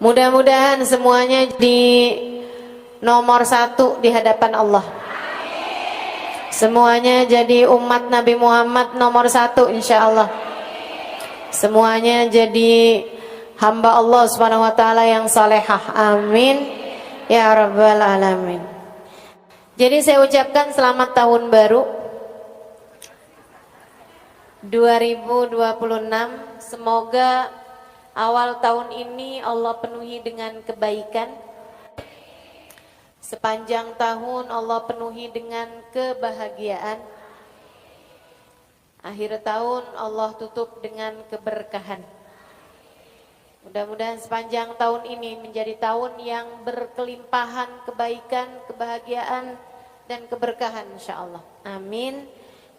Mudah-mudahan semuanya di nomor 1 di hadapan Allah. Semuanya jadi umat Nabi Muhammad nomor 1 insya Allah. Semuanya jadi hamba Allah Subhanahu wa taala yang salehah. Amin ya rabbal alamin. Jadi saya ucapkan selamat tahun baru 2026. Semoga awal tahun ini Allah penuhi dengan kebaikan. Sepanjang tahun Allah penuhi dengan kebahagiaan. Akhir tahun Allah tutup dengan keberkahan. Mudah-mudahan sepanjang tahun ini menjadi tahun yang berkelimpahan kebaikan, kebahagiaan, dan keberkahan insyaallah. Amin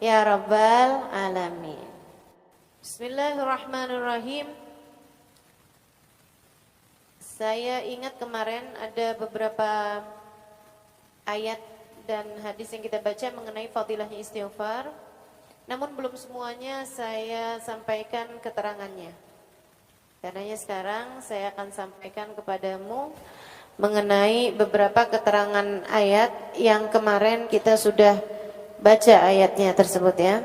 ya rabbal alamin. Bismillahirrahmanirrahim. Saya ingat kemarin ada beberapa ayat dan hadis yang kita baca mengenai fadilahnya istighfar. Namun belum semuanya saya sampaikan keterangannya. Karenanya sekarang saya akan sampaikan kepadamu mengenai beberapa keterangan ayat yang kemarin kita sudah baca ayatnya tersebut ya.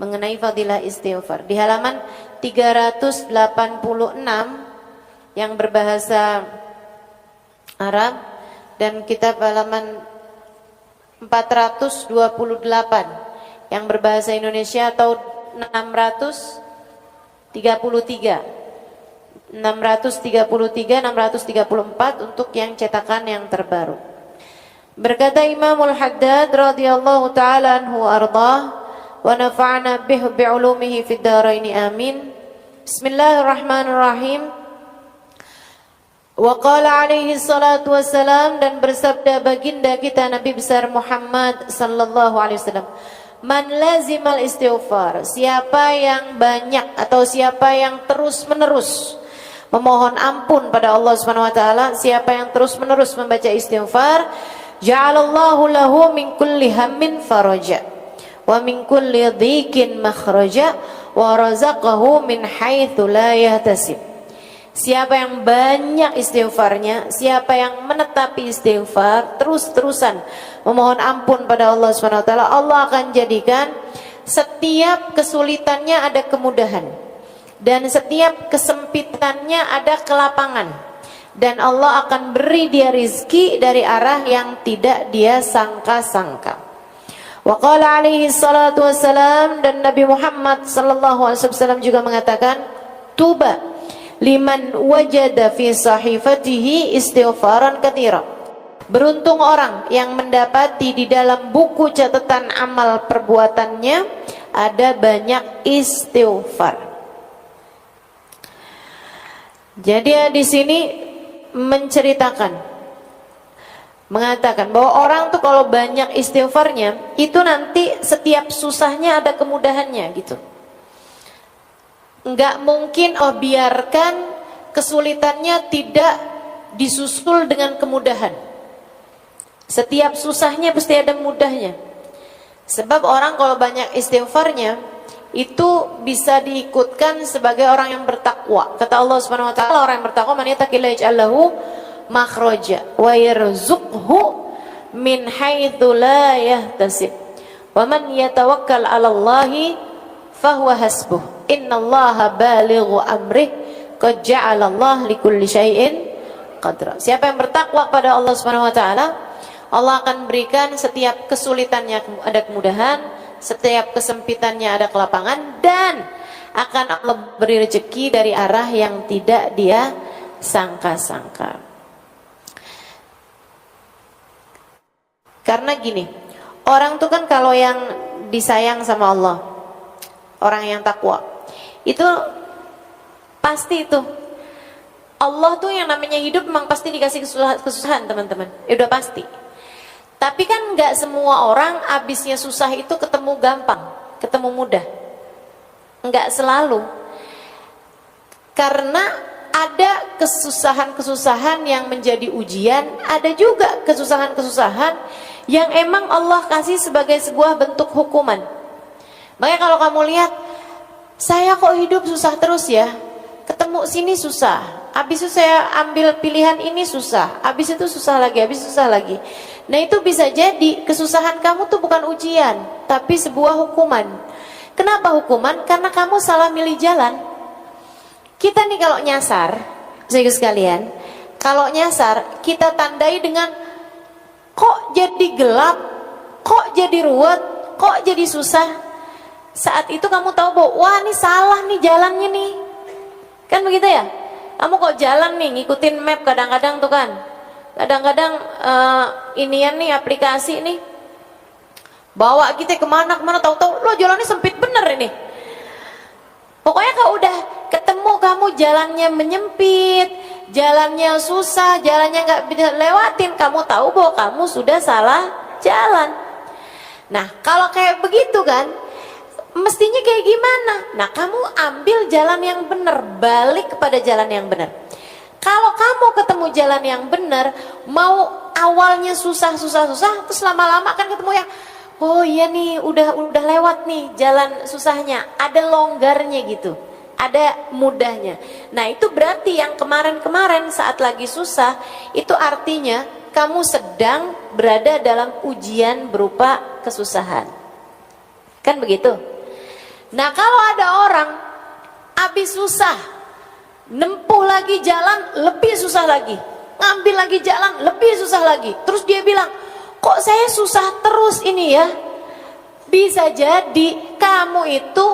Mengenai fadilah istighfar. Di halaman 386 yang berbahasa Arab dan kitab halaman 428 yang berbahasa Indonesia atau 634 untuk yang cetakan yang terbaru. Berkata Imamul Haddad radhiyallahu taala anhu ardah wa nafa'na bi'ulumihi fid dharain amin. Bismillahirrahmanirrahim. Wa qala alaihi salatu wassalam, dan bersabda baginda kita Nabi besar Muhammad sallallahu alaihi wasallam, man lazimal istighfar, siapa yang banyak atau siapa yang terus menerus memohon ampun pada Allah Subhanahu wa taala, siapa yang terus menerus membaca istighfar, ja'alallahu lahu min kulli hammin faraja wa min kulli dhikin makhraja wa razaqahu min haitsu la yahtasib. Siapa yang banyak istighfarnya, siapa yang menetapi istighfar, terus-terusan memohon ampun pada Allah Subhanahu wa taala, Allah akan jadikan setiap kesulitannya ada kemudahan dan setiap kesempitannya ada kelapangan, dan Allah akan beri dia rizki dari arah yang tidak dia sangka-sangka. Wa qala alaihi salatu wassalam, dan Nabi Muhammad sallallahu alaihi wasallam juga mengatakan, tuba liman wajada fi sahifatihi istighfaran katsira. Beruntung orang yang mendapati di dalam buku catatan amal perbuatannya ada banyak istighfar. Jadi di sini menceritakan, mengatakan bahwa orang tuh kalau banyak istighfarnya itu nanti setiap susahnya ada kemudahannya gitu. Enggak mungkin biarkan kesulitannya tidak disusul dengan kemudahan. Setiap susahnya pasti ada mudahnya. Sebab orang kalau banyak istighfarnya itu bisa diikutkan sebagai orang yang bertakwa. Kata Allah Subhanahu wa taala, orang yang bertakwa man yattaqillaha yaj'al lahu makhraja wa yarzuqhu min haitsu la yahtasib. Wa man yatawakkal 'ala Allahi fahuwa hasbuh. Innallaha balighu amrih qad ja'alallahu likulli syai'in qadra. Siapa yang bertakwa kepada Allah Subhanahu wa taala, Allah akan berikan setiap kesulitannya ada kemudahan, setiap kesempitannya ada kelapangan, dan akan Allah beri rezeki dari arah yang tidak dia sangka-sangka. Karena gini, orang tuh kan kalau yang disayang sama Allah, orang yang takwa, itu pasti itu Allah tuh yang namanya hidup memang pasti dikasih kesusahan teman-teman, udah pasti. Tapi kan nggak semua orang abisnya susah itu ketemu gampang, ketemu mudah, nggak selalu. Karena ada kesusahan-kesusahan yang menjadi ujian, ada juga kesusahan-kesusahan yang emang Allah kasih sebagai sebuah bentuk hukuman. Makanya kalau kamu lihat, saya kok hidup susah terus ya, ketemu sini susah, habis itu saya ambil pilihan ini susah, habis itu susah lagi, habis susah lagi. Nah itu bisa jadi kesusahan kamu tuh bukan ujian, tapi sebuah hukuman. Kenapa hukuman? Karena kamu salah milih jalan. Kita nih kalau nyasar, saudara sekalian, kalau nyasar kita tandai dengan kok jadi gelap, kok jadi ruwet, kok jadi susah. Saat itu kamu tahu bahwa wah ini salah nih jalannya nih. Kan begitu ya? Kamu kok jalan nih ngikutin map kadang-kadang tuh kan. Kadang-kadang inian nih aplikasi nih bawa kita kemana-kemana, tahu-tahu lo jalannya sempit bener ini. Pokoknya kalau udah ketemu kamu jalannya menyempit, jalannya susah, jalannya nggak bisa lewatin, kamu tahu bahwa kamu sudah salah jalan. Nah kalau kayak begitu kan, mestinya kayak gimana? Nah kamu ambil jalan yang benar, balik kepada jalan yang benar. Kalau kamu ketemu jalan yang benar, mau awalnya susah, terus lama-lama kan ketemu yang oh iya nih udah lewat nih jalan susahnya, ada longgarnya gitu, ada mudahnya. Nah itu berarti yang kemarin-kemarin saat lagi susah, itu artinya kamu sedang berada dalam ujian berupa kesusahan. Kan begitu? Nah kalau ada orang habis susah, nempuh lagi jalan lebih susah lagi, ngambil lagi jalan lebih susah lagi, terus dia bilang kok saya susah terus ini ya. Bisa jadi kamu itu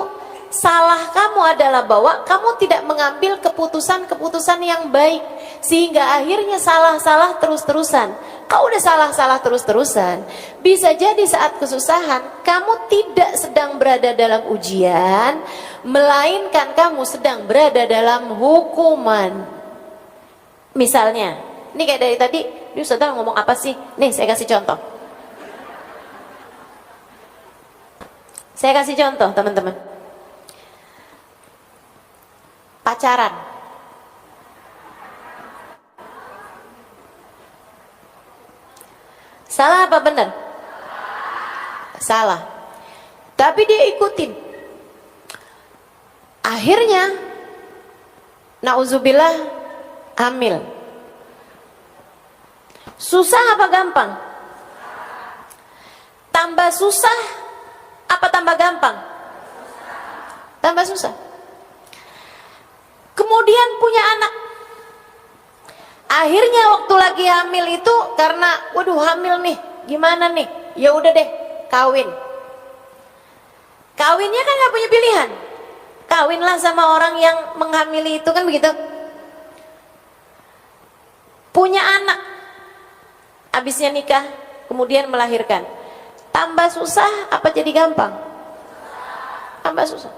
salah kamu adalah bahwa kamu tidak mengambil keputusan-keputusan yang baik, sehingga akhirnya salah-salah terus-terusan. Kau udah salah-salah terus-terusan, bisa jadi saat kesusahan kamu tidak sedang berada dalam ujian, melainkan kamu sedang berada dalam hukuman. Misalnya, ini kayak dari tadi, Ustazah ngomong apa sih? Nih saya kasih contoh. Saya kasih contoh teman-teman. Pacaran. Salah apa benar? Salah. Tapi dia ikutin. Akhirnya, nauzubillah, hamil. Susah apa gampang? Tambah susah apa tambah gampang? Tambah susah. Kemudian punya anak. Akhirnya waktu lagi hamil itu karena waduh hamil nih, gimana nih? Ya udah deh, kawin. Kawinnya kan nggak punya pilihan. Kawinlah sama orang yang menghamili itu, kan begitu. Punya anak. Habisnya nikah, kemudian melahirkan. Tambah susah apa jadi gampang? Tambah susah.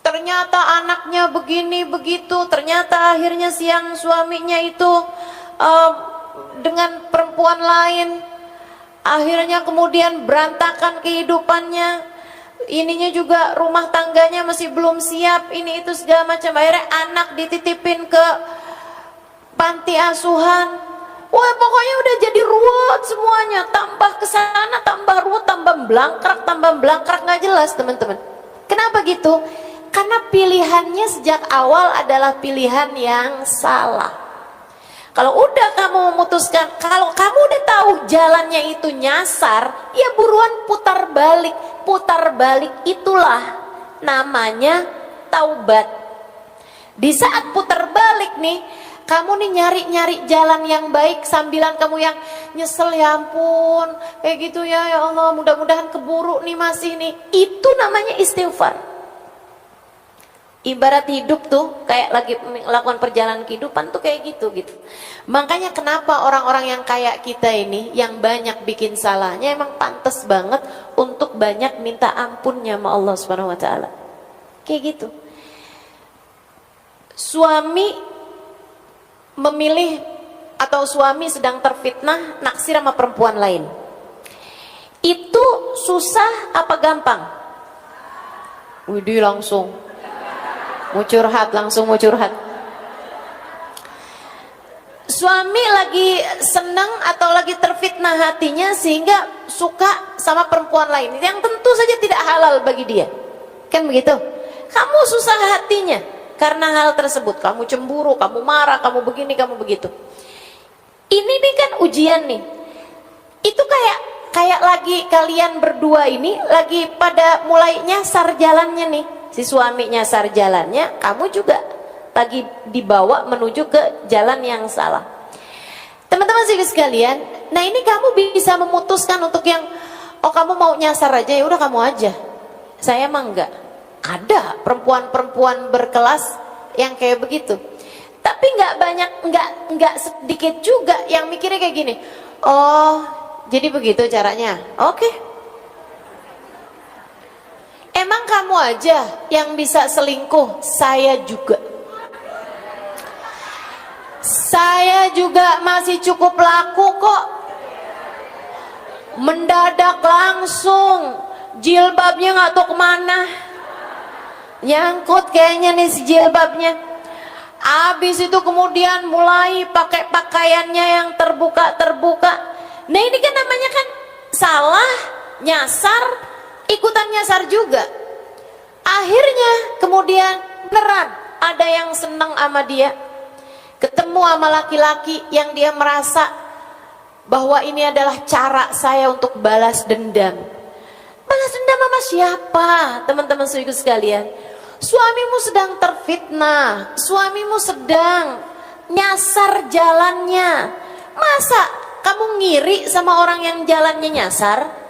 Ternyata anaknya begini begitu, ternyata akhirnya siang suaminya itu dengan perempuan lain, akhirnya kemudian berantakan kehidupannya, ininya juga rumah tangganya masih belum siap, ini itu segala macam. Akhirnya anak dititipin ke panti asuhan. Wah pokoknya udah jadi ruwet semuanya, tambah kesana tambah ruwet, tambah belangkrak nggak jelas teman-teman. Kenapa gitu? Karena pilihannya sejak awal adalah pilihan yang salah. Kalau udah kamu memutuskan, kalau kamu udah tahu jalannya itu nyasar, ya buruan putar balik. Putar balik itulah namanya taubat. Di saat putar balik nih, kamu nih nyari-nyari jalan yang baik sambilan kamu yang nyesel, ya ampun kayak gitu ya, ya Allah mudah-mudahan keburu nih masih nih. Itu namanya istighfar. Ibarat hidup tuh kayak lagi melakukan perjalanan kehidupan tuh kayak gitu. Makanya kenapa orang-orang yang kayak kita ini yang banyak bikin salahnya emang pantas banget untuk banyak minta ampunnya sama Allah Subhanahu wa taala. Kayak gitu. Suami memilih atau suami sedang terfitnah naksir sama perempuan lain. Itu susah apa gampang? Widih langsung mau curhat, langsung mau curhat. Suami lagi senang atau lagi terfitnah hatinya sehingga suka sama perempuan lain yang tentu saja tidak halal bagi dia. Kan begitu? Kamu susah hatinya. karena hal tersebut. Kamu cemburu, kamu marah, kamu begini, kamu begitu. Ini nih kan ujian nih. Itu kayak lagi kalian berdua ini lagi pada mulai nyasar jalannya nih. Si suami nyasar jalannya, kamu juga lagi dibawa menuju ke jalan yang salah. Teman-teman sekalian, nah ini kamu bisa memutuskan untuk yang, oh kamu mau nyasar aja, ya udah kamu aja. Saya mah enggak. Ada perempuan-perempuan berkelas yang kayak begitu. Tapi enggak banyak, enggak sedikit juga yang mikirnya kayak gini. Oh, jadi begitu caranya. Oke. Emang kamu aja yang bisa selingkuh, saya juga. Saya juga masih cukup laku kok. Mendadak langsung, jilbabnya nggak tahu kemana, nyangkut kayaknya nih si jilbabnya. Habis itu kemudian mulai pakai pakaiannya yang terbuka. Nah ini kan namanya kan salah, nyasar, ikutan nyasar juga. Akhirnya kemudian beneran ada yang senang sama dia, ketemu sama laki-laki yang dia merasa bahwa ini adalah cara saya untuk balas dendam. Balas dendam sama siapa? Teman-teman saudaraku sekalian, suamimu sedang terfitnah, suamimu sedang nyasar jalannya. Masa kamu ngiri sama orang yang jalannya nyasar?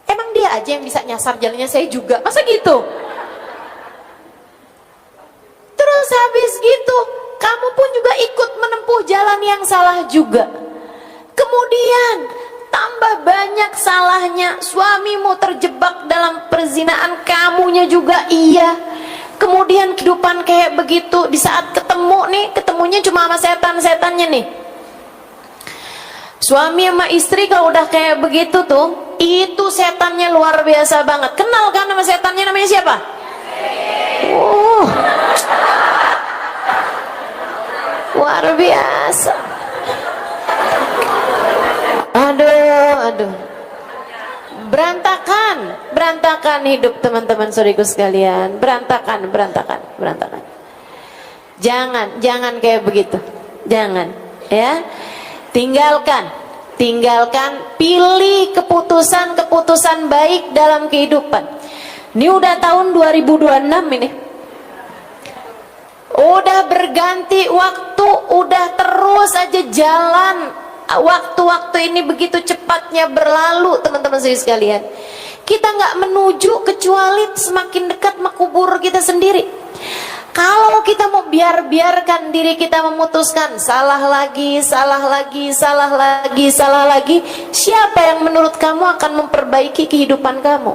Emang dia aja yang bisa nyasar jalannya, saya juga. Masa gitu? Terus habis gitu, kamu pun juga ikut menempuh jalan yang salah juga. Kemudian tambah banyak salahnya, suamimu terjebak dalam perzinaan, kamunya juga iya. Kemudian kehidupan kayak begitu, di saat ketemu nih, ketemunya cuma sama setan-setannya nih. Suami sama istri kalau udah kayak begitu tuh, itu setannya luar biasa banget. Kenal kan nama setannya, namanya siapa? Luar biasa. Aduh. Berantakan hidup teman-teman saudaraku sekalian. Berantakan. Jangan kayak begitu. Jangan, ya. Tinggalkan, pilih keputusan baik dalam kehidupan. Ini udah tahun 2026 ini. Udah berganti waktu, udah terus aja jalan. Waktu-waktu ini begitu cepatnya berlalu, teman-teman sekalian. Kita nggak menuju kecuali semakin dekat makubur kita sendiri. Kalau kita mau biarkan diri kita memutuskan salah lagi, siapa yang menurut kamu akan memperbaiki kehidupan kamu?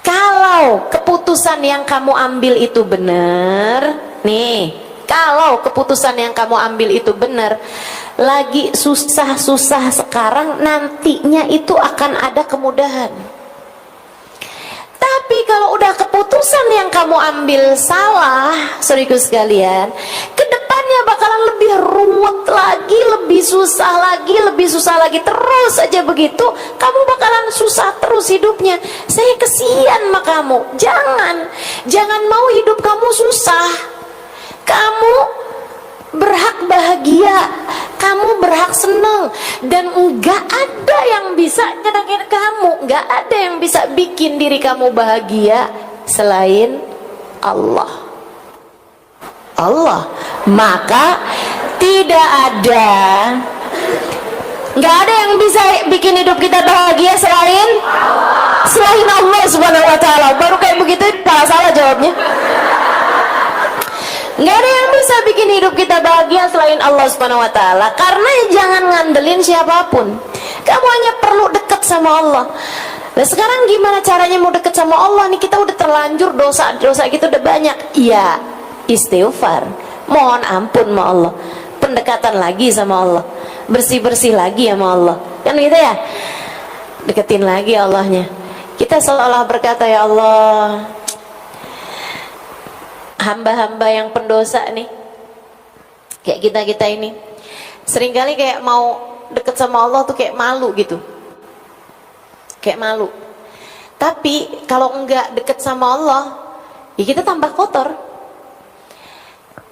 Kalau keputusan yang kamu ambil itu benar, nih, kalau keputusan yang kamu ambil itu benar, lagi susah-susah sekarang, nantinya itu akan ada kemudahan. Tapi kalau udah keputusan yang kamu ambil salah, saudaraku sekalian, kedepannya bakalan lebih ruwet lagi, lebih susah lagi, terus aja begitu, kamu bakalan susah terus hidupnya. Saya kesian sama kamu. Jangan mau hidup kamu susah. Kamu berhak bahagia, kamu berhak senang, dan enggak ada yang bisa nyenengin kamu, enggak ada yang bisa bikin diri kamu bahagia selain Allah. Maka enggak ada yang bisa bikin hidup kita bahagia selain Allah Subhanahu wa taala. Baru kayak begitu salah jawabnya. Nggak ada yang bisa bikin hidup kita bahagia selain Allah Subhanahu wa taala. Karena jangan ngandelin siapapun. Kamu hanya perlu dekat sama Allah. Nah sekarang gimana caranya mau dekat sama Allah? Nih kita udah terlanjur dosa kita udah banyak. Iya, istighfar, mohon ampun sama Allah, pendekatan lagi sama Allah, bersih lagi sama Allah. Kan gitu ya? Deketin lagi Allahnya. Kita seolah berkata, ya Allah, hamba-hamba yang pendosa nih, kayak kita ini seringkali kayak mau deket sama Allah tuh kayak malu gitu, kayak malu. Tapi kalau enggak deket sama Allah, ya kita tambah kotor.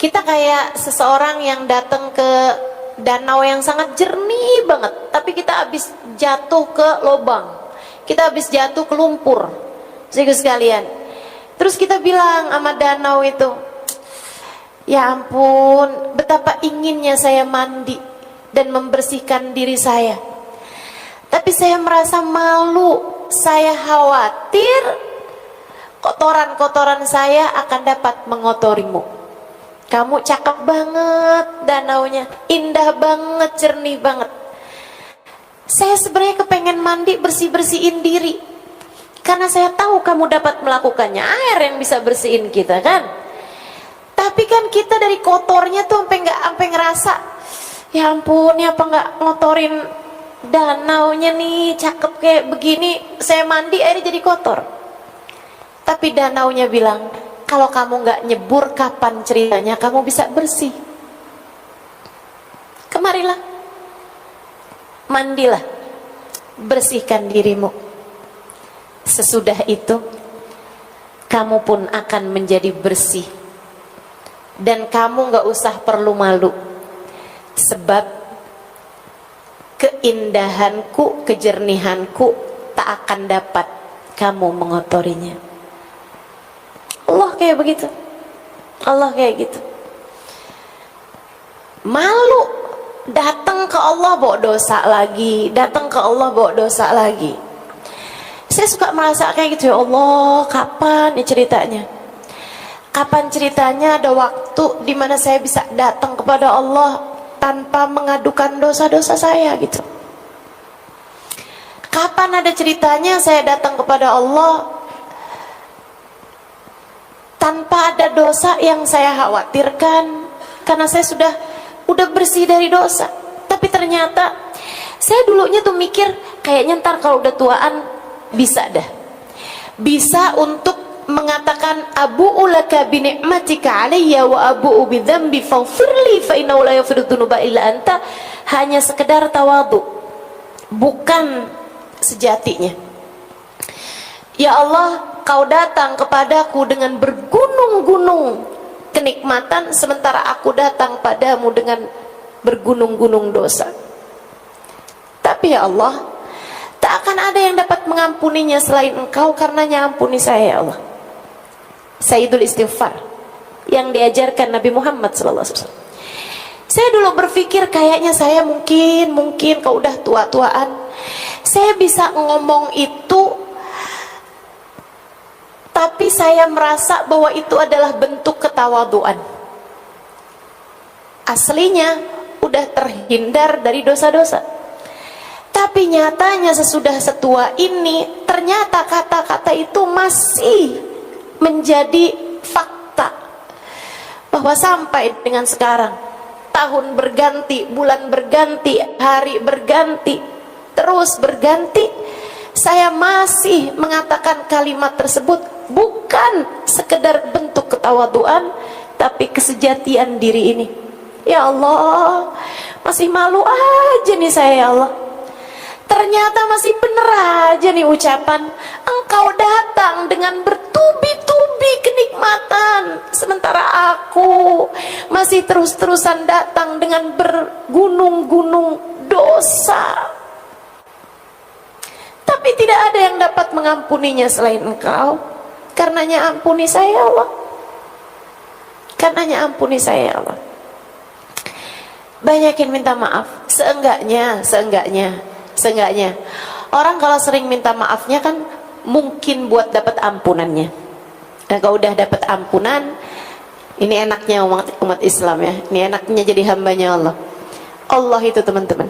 Kita kayak seseorang yang datang ke danau yang sangat jernih banget, tapi kita habis jatuh ke lubang, kita habis jatuh ke lumpur, saudara sekalian. Terus kita bilang sama danau itu, ya ampun, betapa inginnya saya mandi dan membersihkan diri saya, tapi saya merasa malu, saya khawatir kotoran-kotoran saya akan dapat mengotorimu. Kamu cakep banget danaunya, indah banget, jernih banget. Saya sebenarnya kepengen mandi, bersih-bersihin diri, karena saya tahu kamu dapat melakukannya. Air yang bisa bersihin kita kan. Tapi kan kita dari kotornya tuh sampai ngerasa, ya ampun, ya apa nggak ngotorin danaunya nih, cakep kayak begini, saya mandi airnya jadi kotor. Tapi danaunya bilang, kalau kamu nggak nyebur, kapan ceritanya kamu bisa bersih? Kemarilah, mandilah, bersihkan dirimu. Sesudah itu, kamu pun akan menjadi bersih. Dan kamu nggak usah perlu malu. Sebab keindahanku, kejernihanku tak akan dapat kamu mengotorinya. Allah kayak begitu. Allah kayak gitu. Malu datang ke Allah bawa dosa lagi, datang ke Allah bawa dosa lagi. Saya suka merasa kayak gitu, ya Allah, kapan nih ceritanya? Kapan ceritanya ada waktu di mana saya bisa datang kepada Allah tanpa mengadukan dosa-dosa saya gitu? Kapan ada ceritanya saya datang kepada Allah tanpa ada dosa yang saya khawatirkan, karena saya udah bersih dari dosa. Tapi ternyata saya dulunya tuh mikir, kayaknya ntar kalau udah tuaan bisa bisa untuk mengatakan abu'u laka bi ni'matika alayya wa abu'u bi dzambi faghfirli fa innahu la yaghfiru dzunuba illa anta, hanya sekedar tawadhu, bukan sejatinya. Ya Allah, kau datang kepadaku dengan bergunung-gunung kenikmatan, sementara aku datang padamu dengan bergunung-gunung dosa. Tapi ya Allah, tak akan ada yang dapat mengampuninya selain Engkau, karenanya ampuni saya ya Allah. Sayyidul Istighfar yang diajarkan Nabi Muhammad SAW. Saya dulu berpikir kayaknya saya mungkin kalau udah tua-tuaan saya bisa ngomong itu, tapi saya merasa bahwa itu adalah bentuk ketawaduan. Aslinya udah terhindar dari dosa-dosa. Tapi nyatanya sesudah setua ini, ternyata kata-kata itu masih menjadi fakta. Bahwa sampai dengan sekarang, tahun berganti, bulan berganti, hari berganti, terus berganti, saya masih mengatakan kalimat tersebut, bukan sekedar bentuk ketawaduan, tapi kesejatian diri ini. Ya Allah, masih malu aja nih saya ya Allah. Ternyata masih bener aja nih ucapan, Engkau datang dengan bertubi-tubi kenikmatan, sementara aku masih terus-terusan datang dengan bergunung-gunung dosa. Tapi tidak ada yang dapat mengampuninya selain Engkau. Karenanya ampuni saya Allah. Karenanya ampuni saya Allah. Banyakin minta maaf. Seenggaknya orang kalau sering minta maafnya kan mungkin buat dapat ampunannya. Nah, kalau udah dapat ampunan, ini enaknya umat Islam ya. Ini enaknya jadi hambanya Allah. Allah itu teman-teman,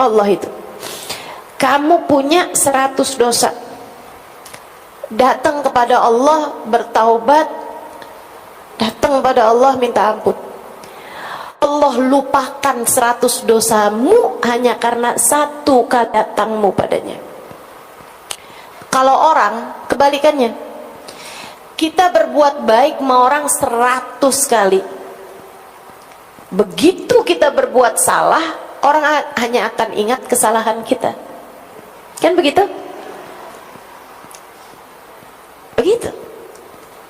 Allah itu, kamu punya 100 dosa, datang kepada Allah bertaubat, datang kepada Allah minta ampun, Allah lupakan 100 dosamu hanya karena satu kata datangmu padanya. Kalau orang kebalikannya, kita berbuat baik sama orang 100 kali, begitu kita berbuat salah, orang hanya akan ingat kesalahan kita. Kan begitu? Begitu.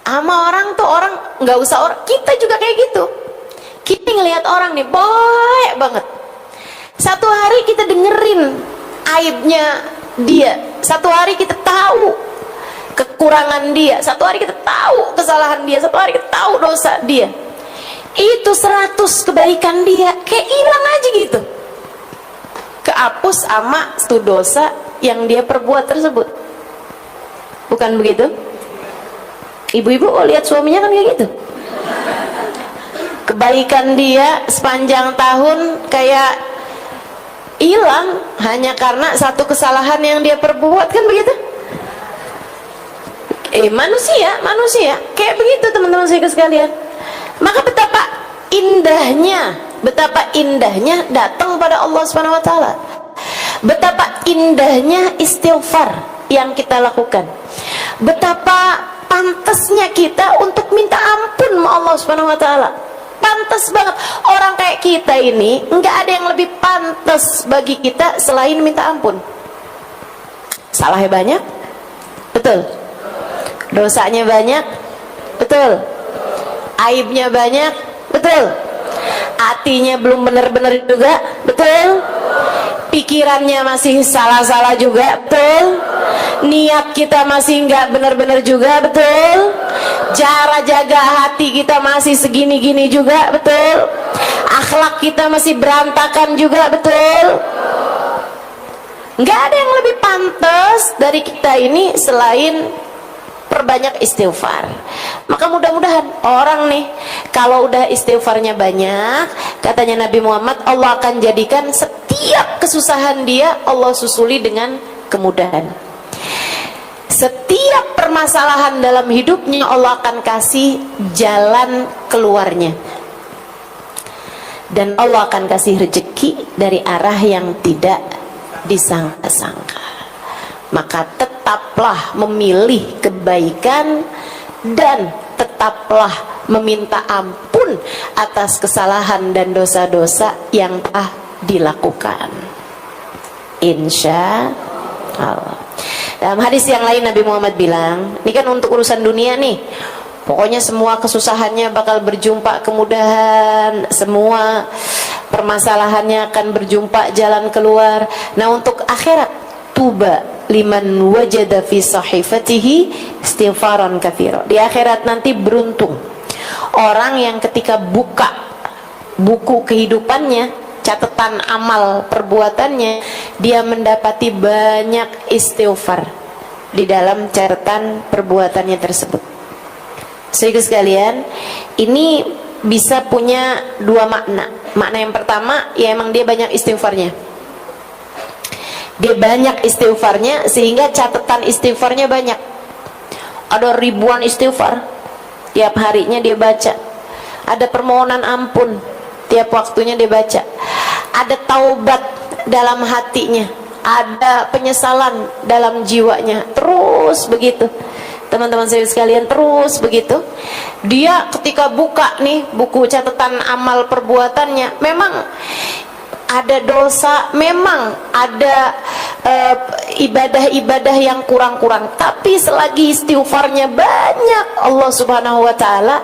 Sama orang tuh, orang nggak usah orang, kita juga kayak gitu. Kita ngelihat orang nih baik banget, satu hari kita dengerin aibnya dia, satu hari kita tahu kekurangan dia, satu hari kita tahu kesalahan dia, satu hari kita tahu dosa dia. Itu 100 kebaikan dia kayak hilang aja gitu, kehapus sama satu dosa yang dia perbuat tersebut. Bukan begitu? Ibu-ibu lihat suaminya kan kayak gitu, kebaikan dia sepanjang tahun kayak hilang hanya karena satu kesalahan yang dia perbuat, kan begitu? Manusia kayak begitu teman-teman saya sekalian. Maka betapa indahnya datang pada Allah Subhanahu wa taala. Betapa indahnya istighfar yang kita lakukan. Betapa pantasnya kita untuk minta ampun sama Allah Subhanahu wa taala. Pantas banget. Orang kayak kita ini nggak ada yang lebih pantas bagi kita selain minta ampun. Salahnya banyak, betul. Dosanya banyak, betul. Aibnya banyak, betul. Hatinya belum benar-benar juga, betul. Pikirannya masih salah-salah juga, betul. Niat kita masih nggak benar-benar juga, betul. Cara jaga hati kita masih segini-gini juga, betul. Akhlak kita masih berantakan juga, betul. Nggak ada yang lebih pantas dari kita ini selain perbanyak istighfar. Maka mudah-mudahan orang nih kalau udah istighfarnya banyak, katanya Nabi Muhammad, Allah akan jadikan setiap kesusahan dia Allah susuli dengan kemudahan. Setiap permasalahan dalam hidupnya Allah akan kasih jalan keluarnya. Dan Allah akan kasih rezeki dari arah yang tidak disangka-sangka. Maka tetaplah memilih kebaikan dan tetaplah meminta ampun atas kesalahan dan dosa-dosa yang telah dilakukan. Insya Allah. Dalam hadis yang lain Nabi Muhammad bilang, ini kan untuk urusan dunia nih, pokoknya semua kesusahannya bakal berjumpa kemudahan, semua permasalahannya akan berjumpa jalan keluar. Nah untuk akhirat, tuba liman wajada fi sahifatihi istighfaran katsira. Di akhirat nanti beruntung orang yang ketika buka buku kehidupannya, catatan amal perbuatannya, dia mendapati banyak istighfar di dalam catatan perbuatannya tersebut. Sehingga sekalian, ini bisa punya dua makna. Makna yang pertama, ya emang dia banyak istighfarnya. Dia banyak istighfarnya sehingga catatan istighfarnya banyak. Ada ribuan istighfar, tiap harinya dia baca. Ada permohonan ampun, tiap waktunya dia baca. Ada taubat dalam hatinya, ada penyesalan dalam jiwanya. Terus begitu teman-teman saya sekalian, terus begitu. Dia ketika buka nih buku catatan amal perbuatannya, memang ada dosa, memang ada ibadah-ibadah yang kurang-kurang, tapi selagi istighfarnya banyak, Allah Subhanahu wa taala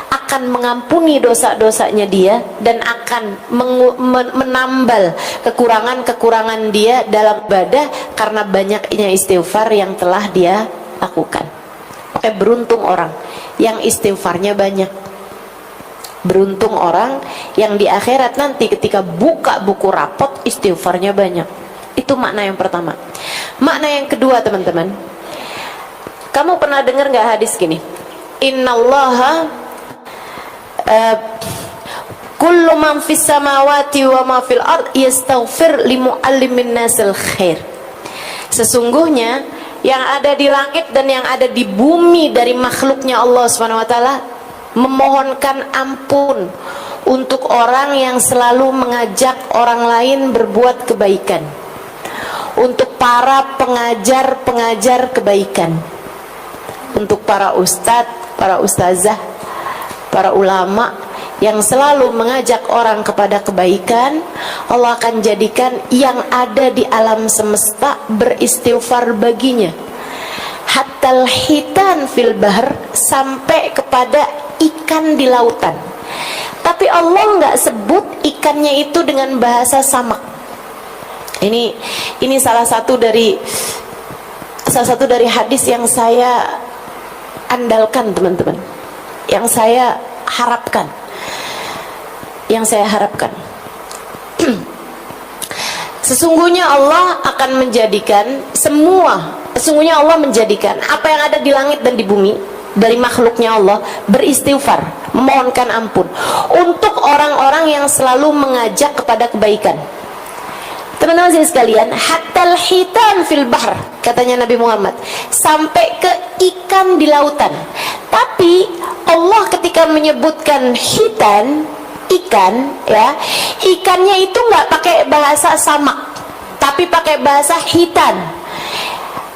akan mengampuni dosa-dosanya dia dan akan menambal kekurangan-kekurangan dia dalam ibadah karena banyaknya istighfar yang telah dia lakukan. Oke, beruntung orang yang istighfarnya banyak. Beruntung orang yang di akhirat nanti ketika buka buku rapot istighfarnya banyak. Itu makna yang pertama. Makna yang kedua teman-teman, kamu pernah dengar nggak hadis gini? Innallaha kullu man fis samawati wa ma fil ard yastaghfir li muallimin nasil khair. Sesungguhnya yang ada di langit dan yang ada di bumi dari makhluknya Allah Subhanahu wa taala memohonkan ampun untuk orang yang selalu mengajak orang lain berbuat kebaikan, untuk para pengajar-pengajar kebaikan, untuk para ustadz, para ustazah, para ulama yang selalu mengajak orang kepada kebaikan. Allah akan jadikan yang ada di alam semesta beristighfar baginya. Hatal hitan fil bahr, sampai kepada ikan di lautan. Tapi Allah nggak sebut ikannya itu dengan bahasa samak. Ini salah satu dari hadis yang saya andalkan, teman-teman, yang saya harapkan. Sesungguhnya Allah menjadikan apa yang ada di langit dan di bumi dari makhluknya Allah beristighfar, memohonkan ampun untuk orang-orang yang selalu mengajak kepada kebaikan. Teman-teman sekalian, hatal hitan fil bahr, katanya Nabi Muhammad, sampai ke ikan di lautan. Tapi Allah ketika menyebutkan hitan, ikan, ya, ikannya itu nggak pakai bahasa samak, tapi pakai bahasa hitan.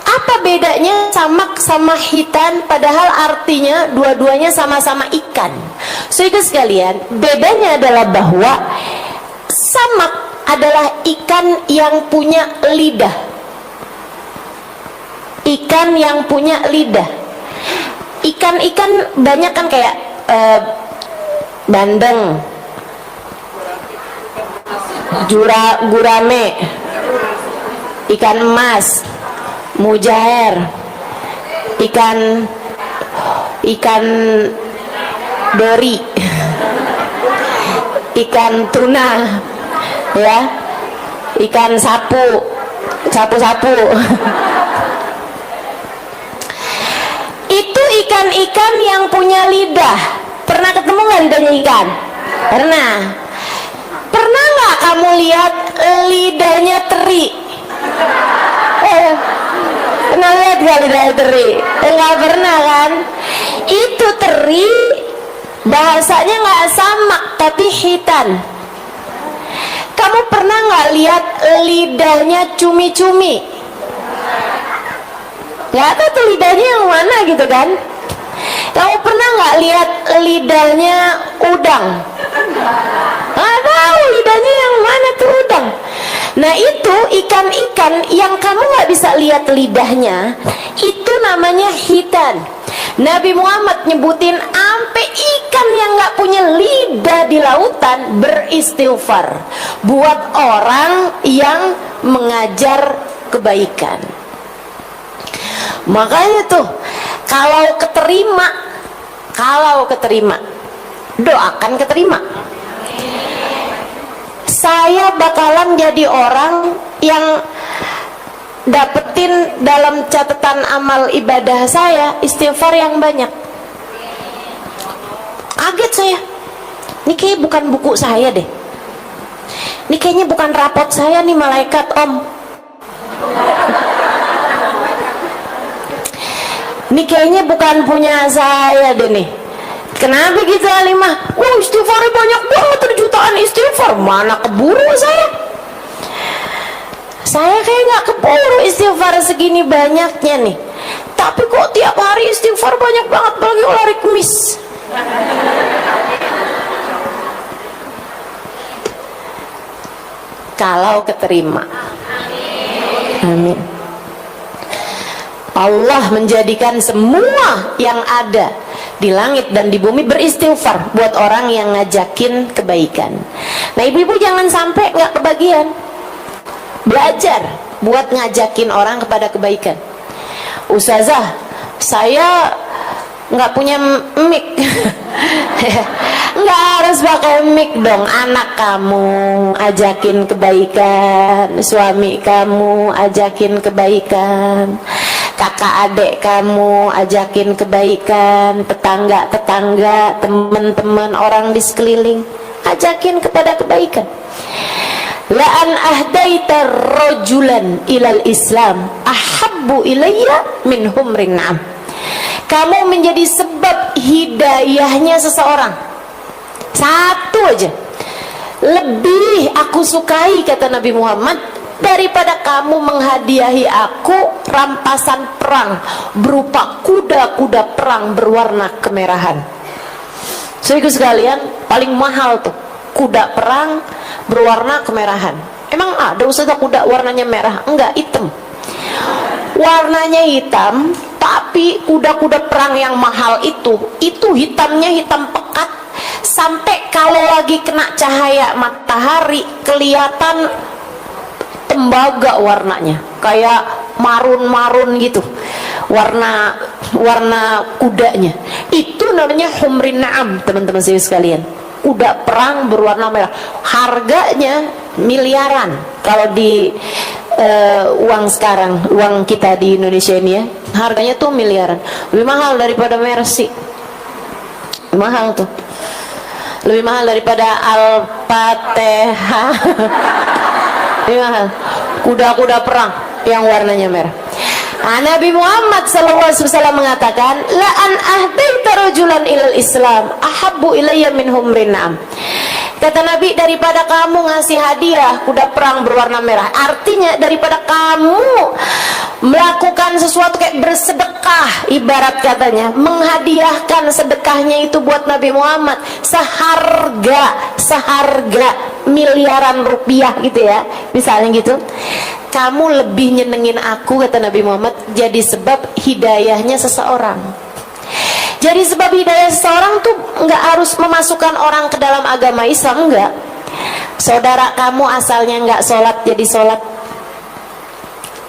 Apa bedanya samak sama hitan, padahal artinya dua-duanya sama-sama ikan? Saudara sekalian, bedanya adalah bahwa samak adalah ikan yang punya lidah. Ikan yang punya lidah. Ikan-ikan banyak kan kayak bandeng, gurame, ikan emas, mujair, ikan dori, ikan tuna, ya, ikan sapu. Itu ikan-ikan yang punya lidah. Pernah ketemu nggak lidahnya ikan? Pernah nggak kamu lihat lidahnya teri? Pernah lihat nggak lidahnya teri? Nggak pernah kan? Itu teri bahasanya nggak samak tapi hitan. Kamu pernah nggak lihat lidahnya cumi-cumi? Nggak tahu tuh lidahnya yang mana gitu kan? Kamu pernah nggak lihat lidahnya udang? Nggak tahu lidahnya yang mana tuh udang. Nah itu ikan-ikan yang kamu nggak bisa lihat lidahnya, itu namanya hitan. Nabi Muhammad nyebutin ampe ikan yang nggak punya lidah di lautan beristighfar buat orang yang mengajar kebaikan. Makanya tuh kalau keterima doakan keterima. Saya bakalan jadi orang yang dapetin dalam catatan amal ibadah saya istighfar yang banyak. Kaget saya, ini kayaknya bukan buku saya deh, ini kayaknya bukan rapot saya nih malaikat om, ini kayaknya bukan punya saya deh nih. Kenapa gitu Alimah? Wah istighfarnya banyak banget, ada jutaan istighfar. Mana keburu saya kayak gak keburu istighfar segini banyaknya nih. Tapi kok tiap hari istighfar banyak banget, apalagi hari Kamis. Kalau keterima, amin. Allah menjadikan semua yang ada di langit dan di bumi beristighfar buat orang yang ngajakin kebaikan. Nah ibu-ibu jangan sampai nggak kebagian. Belajar buat ngajakin orang kepada kebaikan. Ustazah, saya nggak punya mic. Nggak harus pakai mic dong. Anak kamu ajakin kebaikan, suami kamu ajakin kebaikan, kakak adik kamu ajakin kebaikan, tetangga-tetangga, teman-teman, orang di sekeliling ajakin kepada kebaikan. La an ahdaita rajulan ilal Islam ahabbu ilayya min humrin na'am. Kamu menjadi sebab hidayahnya seseorang, satu aja, lebih aku sukai, kata Nabi Muhammad, daripada kamu menghadiahi aku rampasan perang berupa kuda-kuda perang berwarna kemerahan. Saudara sekalian, paling mahal tuh kuda perang berwarna kemerahan. Emang ada Ustazah kuda warnanya merah? Enggak, hitam. warnanya hitam, tapi kuda-kuda perang yang mahal itu hitamnya hitam pekat, sampai kalau lagi kena cahaya matahari kelihatan tembaga warnanya, kayak marun-marun gitu warna kudanya. Itu namanya humrin na'am, teman-teman sekalian, kuda perang berwarna merah. Harganya miliaran kalau di uang sekarang, uang kita di Indonesia ini ya, harganya tuh miliaran. Lebih mahal daripada Mercy, mahal tuh, lebih mahal daripada Al-Fatihah. Lebih mahal kuda-kuda perang yang warnanya merah. Nabi Muhammad SAW mengatakan, la an ahdaita rajulan ilal Islam ahabbu ilayya min humrin na'am. Kata Nabi, daripada kamu ngasih hadiah kuda perang berwarna merah, artinya daripada kamu melakukan sesuatu kayak bersedekah, ibarat katanya menghadiahkan sedekahnya itu buat Nabi Muhammad seharga miliaran rupiah gitu ya, misalnya gitu, kamu lebih nyenengin aku, kata Nabi Muhammad, jadi sebab hidayahnya seseorang. Jadi sebab hidayah seseorang tuh nggak harus memasukkan orang ke dalam agama Islam, enggak. Saudara kamu asalnya nggak sholat jadi sholat,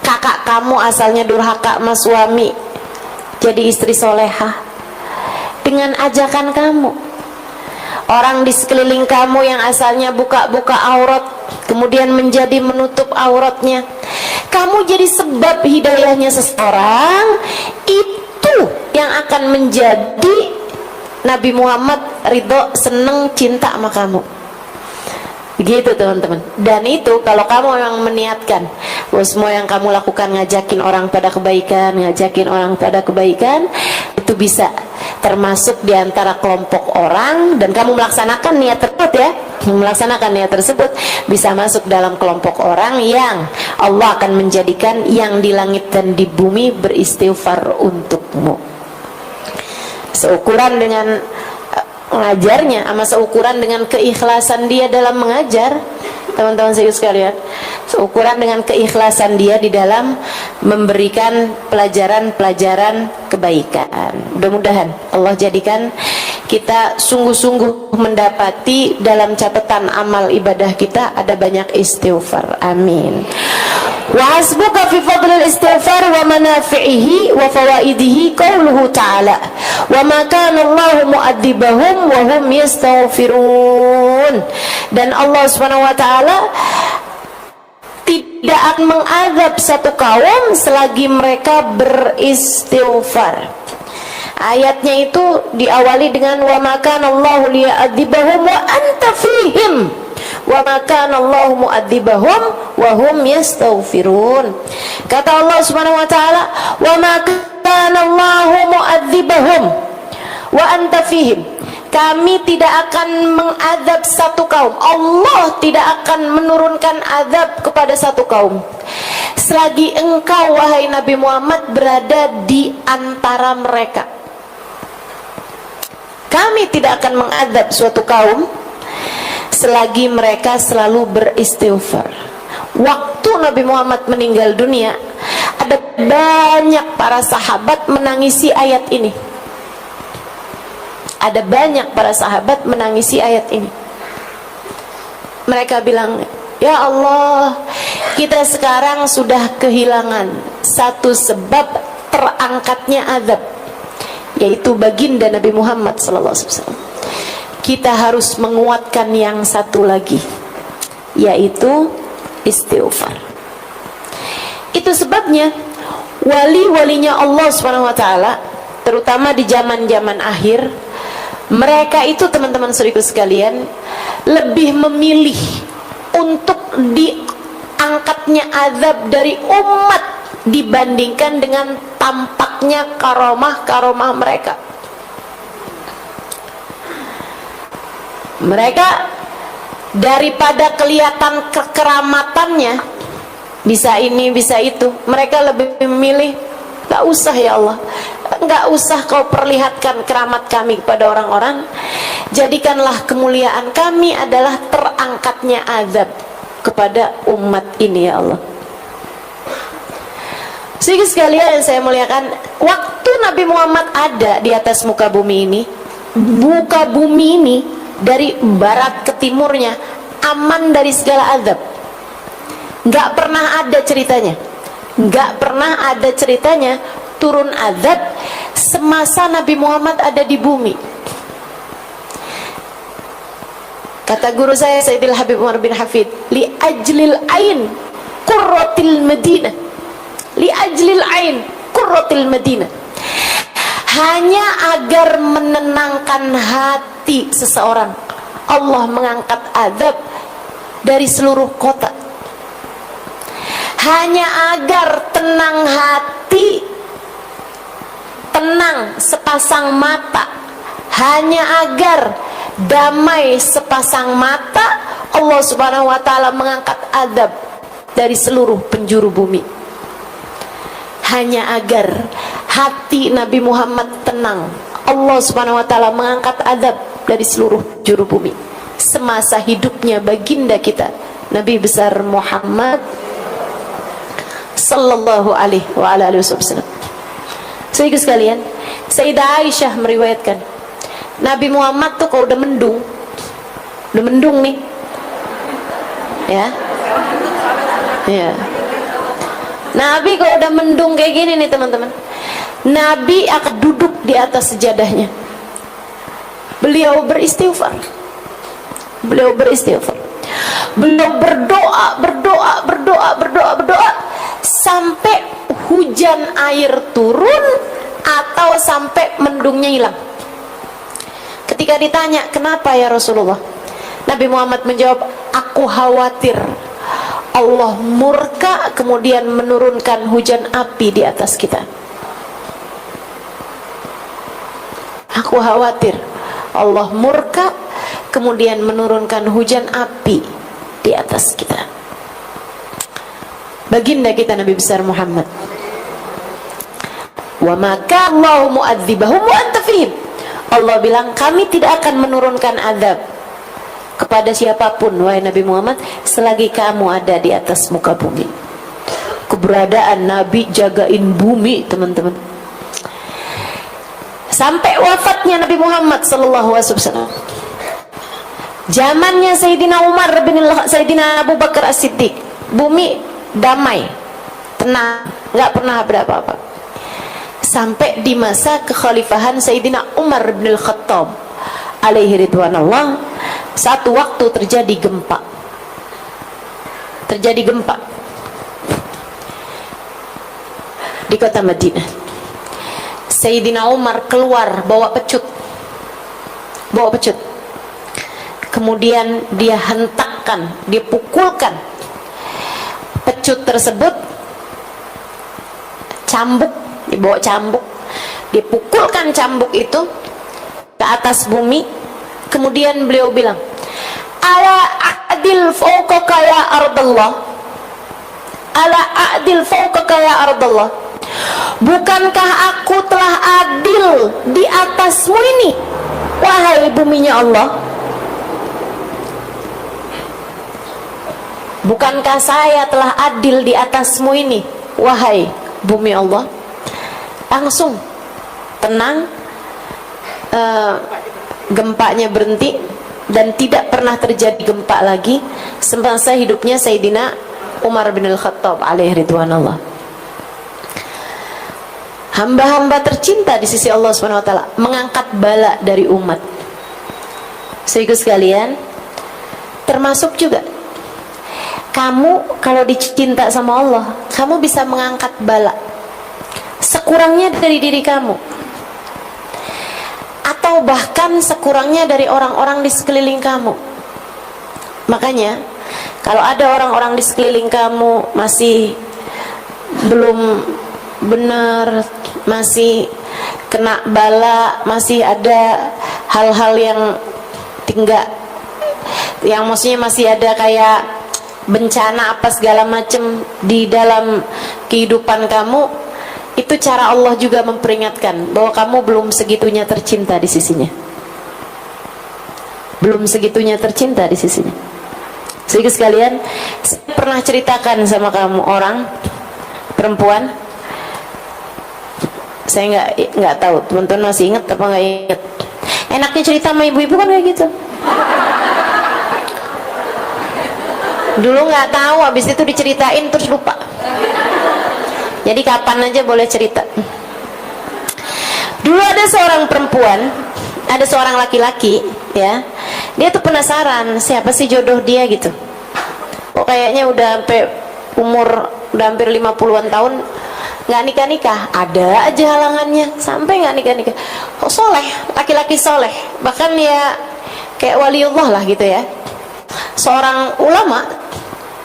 kakak kamu asalnya durhaka sama suami jadi istri solehah dengan ajakan kamu. Orang di sekeliling kamu yang asalnya buka-buka aurat kemudian menjadi menutup auratnya, kamu jadi sebab hidayahnya seseorang, itu yang akan menjadi Nabi Muhammad ridho, seneng, cinta sama kamu. Begitu teman-teman. Dan itu kalau kamu yang meniatkan bahwa semua yang kamu lakukan ngajakin orang pada kebaikan, itu bisa termasuk diantara kelompok orang, dan kamu melaksanakan niat tersebut ya, melaksanakan niat tersebut bisa masuk dalam kelompok orang yang Allah akan menjadikan yang di langit dan di bumi beristighfar untukmu. Seukuran dengan mengajarnya, sama seukuran dengan keikhlasan dia dalam mengajar, teman-teman sekalian, seukuran dengan keikhlasan dia di dalam memberikan pelajaran-pelajaran kebaikan. Mudah-mudahan Allah jadikan kita sungguh-sungguh mendapati dalam catatan amal ibadah kita ada banyak istighfar. Amin. Wa hasbuka fi fadlil istighfar wa manafi'ihi wa fawaidihi qauluhu ta'ala wa ma kana Allahu mu'adzibahum wa hum yastaghfirun. Dan Allah Subhanahu wa taala tidak akan mengazab satu kaum selagi mereka beristighfar. Ayatnya itu diawali dengan wa ma kana Allahu liya'adzibahum wa anta fihim wa ma kana Allahu mu'adzibahum wa hum yastaghfirun. Kata Allah Subhanahu wa taala, wa ma kana Allahu mu'adzibahum wa anta fihim. Kami tidak akan mengadab satu kaum, Allah tidak akan menurunkan azab kepada satu kaum selagi engkau wahai Nabi Muhammad berada di antara mereka. Kami tidak akan mengadab suatu kaum selagi mereka selalu beristighfar. Waktu Nabi Muhammad meninggal dunia, ada banyak para sahabat menangisi ayat ini. Ada banyak para sahabat menangisi ayat ini. Mereka bilang, ya Allah, kita sekarang sudah kehilangan satu sebab terangkatnya azab, yaitu baginda Nabi Muhammad SAW. Kita harus menguatkan yang satu lagi, yaitu istighfar. Itu sebabnya wali-walinya Allah SWT, terutama di zaman-zaman akhir, mereka itu teman-teman saudaraku sekalian lebih memilih untuk diangkatnya azab dari umat dibandingkan dengan tampaknya karomah-karomah mereka. Mereka daripada kelihatan kekeramatannya, bisa ini bisa itu, mereka lebih memilih gak usah ya Allah, gak usah kau perlihatkan keramat kami kepada orang-orang, jadikanlah kemuliaan kami adalah terangkatnya azab kepada umat ini ya Allah. Sehingga sekalian yang saya muliakan, waktu Nabi Muhammad ada di atas muka bumi ini, muka bumi ini dari barat ke timurnya aman dari segala azab. Nggak pernah ada ceritanya, nggak pernah ada ceritanya turun azab semasa Nabi Muhammad ada di bumi. Kata guru saya Sayyidil Habib Umar bin Hafid, li ajlil ain qurratil Madinah, li ajlil ain qurratil Madinah, hanya agar menenangkan hati seseorang Allah mengangkat azab dari seluruh kota. Hanya agar tenang hati, tenang sepasang mata, hanya agar damai sepasang mata, Allah Subhanahu wa taala mengangkat azab dari seluruh penjuru bumi. Hanya agar hati Nabi Muhammad tenang, Allah Subhanahu wa taala mengangkat azab dari seluruh penjuru bumi. Semasa hidupnya baginda kita Nabi besar Muhammad sallallahu alaihi wa ala alihi wasallam. Saudara sekalian, Sayyidah Aisyah meriwayatkan, Nabi Muhammad tuh kalau udah mendung nih, ya, Nabi kalau udah mendung kayak gini nih teman-teman, Nabi akan duduk di atas sejadahnya. Beliau beristighfar, beliau berdoa sampai hujan air turun atau sampai mendungnya hilang. Ketika ditanya, kenapa ya Rasulullah? Nabi Muhammad menjawab, aku khawatir Allah murka kemudian menurunkan hujan api di atas kita. Aku khawatir Allah murka kemudian menurunkan hujan api di atas kita. Baginda kita Nabi besar Muhammad, wa maka Allahu mu'adzibahum wa anta fihim. Allah bilang, kami tidak akan menurunkan azab kepada siapapun wahai Nabi Muhammad selagi kamu ada di atas muka bumi. Keberadaan Nabi jagain bumi teman-teman, sampai wafatnya Nabi Muhammad sallallahu alaihi wasallam. Zamannya Sayyidina Umar bin Sayyidina Abu Bakar As-Siddiq, bumi damai, tenang, nggak pernah ada apa-apa. Sampai di masa kekhalifahan Sayyidina Umar bin Al-Khattab alaihi ridwanullah, satu waktu terjadi gempa. Di kota Madinah. Sayyidina Umar keluar bawa pecut. Kemudian dia hentakkan, dia pukulkan pecut tersebut, dibawa cambuk, dipukulkan cambuk itu ke atas bumi. Kemudian beliau bilang, ala a'dil fawqaka ya ardallah, ala a'dil fawqaka ya ardallah, bukankah aku telah adil di atasmu ini wahai buminya Allah? Bukankah saya telah adil di atasmu ini wahai bumi Allah? Langsung tenang, gempanya berhenti dan tidak pernah terjadi gempa lagi semasa hidupnya Sayyidina Umar bin Al-Khattab alaihi ridwanullah. Hamba-hamba tercinta di sisi Allah Subhanahu wa taala mengangkat bala dari umat. Saudara sekalian, termasuk juga kamu kalau dicinta sama Allah, kamu bisa mengangkat bala sekurangnya dari diri kamu, atau bahkan sekurangnya dari orang-orang di sekeliling kamu. Makanya kalau ada orang-orang di sekeliling kamu masih belum benar, masih kena bala, masih ada hal-hal yang maksudnya masih ada kayak bencana apa segala macam di dalam kehidupan kamu, itu cara Allah juga memperingatkan bahwa kamu belum segitunya tercinta di sisinya, Sehingga sekalian, saya pernah ceritakan sama kamu orang perempuan Saya nggak tahu teman-teman masih ingat apa nggak ingat. Enaknya cerita sama ibu-ibu kan kayak gitu. Dulu nggak tahu, habis itu diceritain terus lupa. Jadi kapan aja boleh cerita. Dulu ada seorang perempuan, ada seorang laki-laki, ya. Dia tuh penasaran siapa sih jodoh dia gitu. Kok kayaknya udah sampai umur udah hampir 50-an tahun nggak nikah-nikah, ada aja halangannya sampai nggak nikah-nikah. Kok soleh, laki-laki soleh, bahkan ya kayak waliullah lah gitu ya, seorang ulama,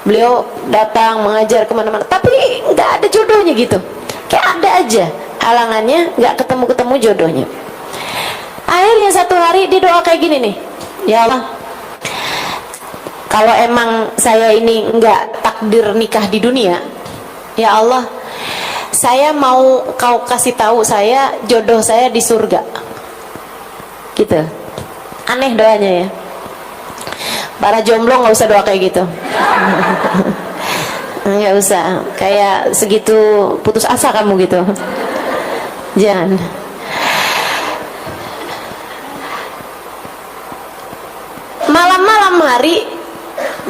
beliau datang mengajar kemana-mana, tapi nggak ada jodohnya gitu, kayak ada aja halangannya, nggak ketemu-ketemu jodohnya. Akhirnya satu hari dia doa kayak gini nih, ya Allah, kalau emang saya ini nggak takdir nikah di dunia, ya Allah, saya mau kau kasih tahu saya jodoh saya di surga. Gitu. Aneh doanya ya. Para jomblo nggak usah doa kayak gitu. Nggak usah. Kayak segitu putus asa kamu gitu. Jangan. Malam-malam hari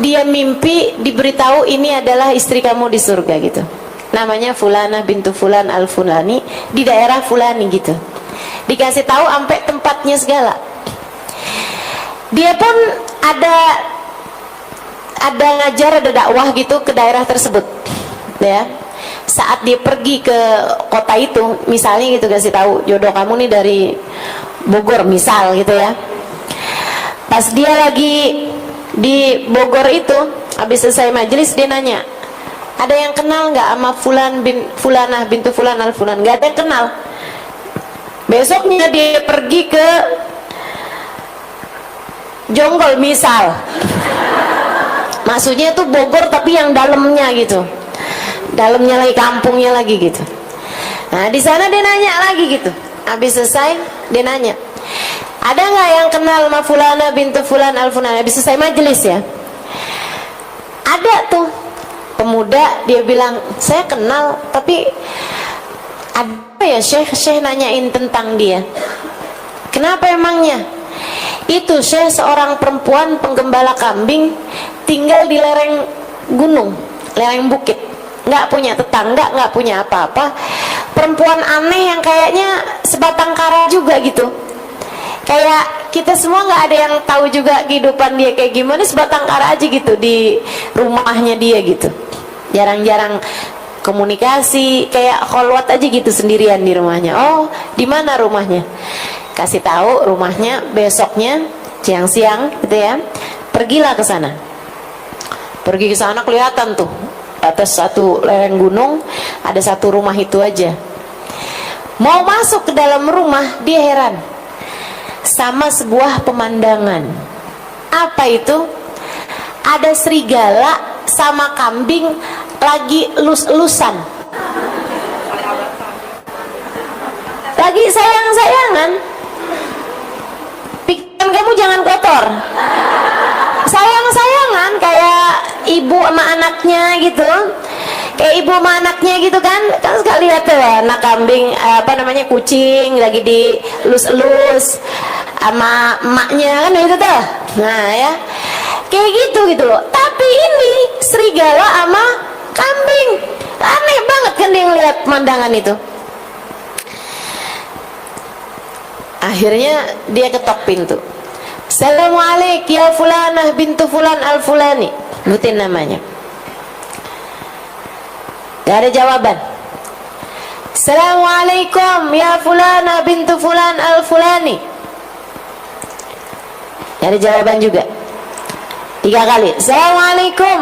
dia mimpi diberitahu ini adalah istri kamu di surga gitu. Namanya Fulanah bintu Fulan al-Fulani di daerah Fulani gitu. Dikasih tahu sampai tempatnya segala. Dia pun ada ngajar, ada dakwah gitu ke daerah tersebut. Ya. Saat dia pergi ke kota itu, misalnya gitu kasih tahu jodoh kamu nih dari Bogor misal gitu ya. Pas dia lagi di Bogor itu, habis selesai majelis dia nanya, ada yang kenal nggak sama Fulanah bintu Fulan al-Fulan? Nggak ada yang kenal. Besoknya dia pergi ke Jonggol misal, maksudnya tuh Bogor tapi yang dalamnya gitu, dalamnya lagi, kampungnya lagi gitu. Nah di sana dia nanya lagi gitu. Habis selesai dia nanya, ada nggak yang kenal sama Fulanah bintu Fulan al-Fulan? Habis selesai majelis ya, ada tuh pemuda, dia bilang saya kenal, tapi ada ya Syekh nanyain tentang dia. Kenapa emangnya? Itu Syekh seorang perempuan penggembala kambing, tinggal di lereng gunung, lereng bukit, nggak punya tetangga, nggak punya apa-apa. Perempuan aneh yang kayaknya sebatang kara juga gitu. Kayak kita semua nggak ada yang tahu juga kehidupan dia kayak gimana, sebatang kara aja gitu di rumahnya dia gitu. Jarang-jarang komunikasi, kayak kholwat aja gitu sendirian di rumahnya. Oh, di mana rumahnya? Kasih tahu rumahnya, besoknya siang-siang gitu ya. Pergilah ke sana. Pergi ke sana kelihatan tuh atas satu lereng gunung ada satu rumah itu aja. Mau masuk ke dalam rumah, dia heran sama sebuah pemandangan. Apa itu? Ada serigala sama kambing lagi elus-elusan, lagi sayang-sayangan. Pikiran kamu jangan kotor, sayang-sayangan kayak ibu sama anaknya gitu, kayak ibu sama anaknya gitu kan sekali lihat tuh anak kambing kucing lagi dielus-elus sama emaknya kan itu tuh. Nah ya kayak gitu loh. Tapi ini serigala sama kambing, aneh banget kan dia ngeliat pemandangan itu. Akhirnya dia ketok pintu. Assalamualaikum ya Fulanah bintu Fulan al-Fulani, sebutin namanya. Gak ada jawaban. Assalamualaikum ya Fulanah bintu Fulan al-Fulani, gak ada jawaban juga. 3 kali. Assalamualaikum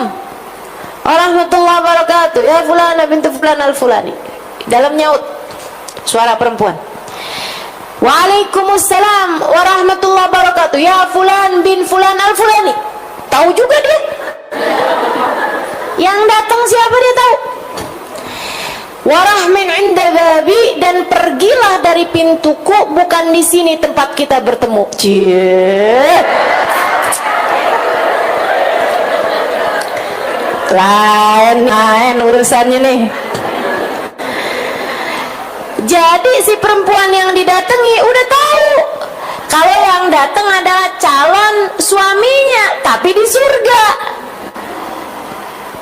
warahmatullahi wabarakatuh ya Fulanah bintu Fulan al-Fulani. Dalam nyaut suara perempuan. Waalaikumsalam warahmatullahi wabarakatuh ya Fulan bin Fulan al-Fulani. Tahu juga dia. Yang datang siapa dia tahu. Warahmin inda babi, dan pergilah dari pintuku, bukan di sini tempat kita bertemu. Cie. Lain urusannya nih. Jadi si perempuan yang didatangi udah tahu kalau yang datang adalah calon suaminya, tapi di surga.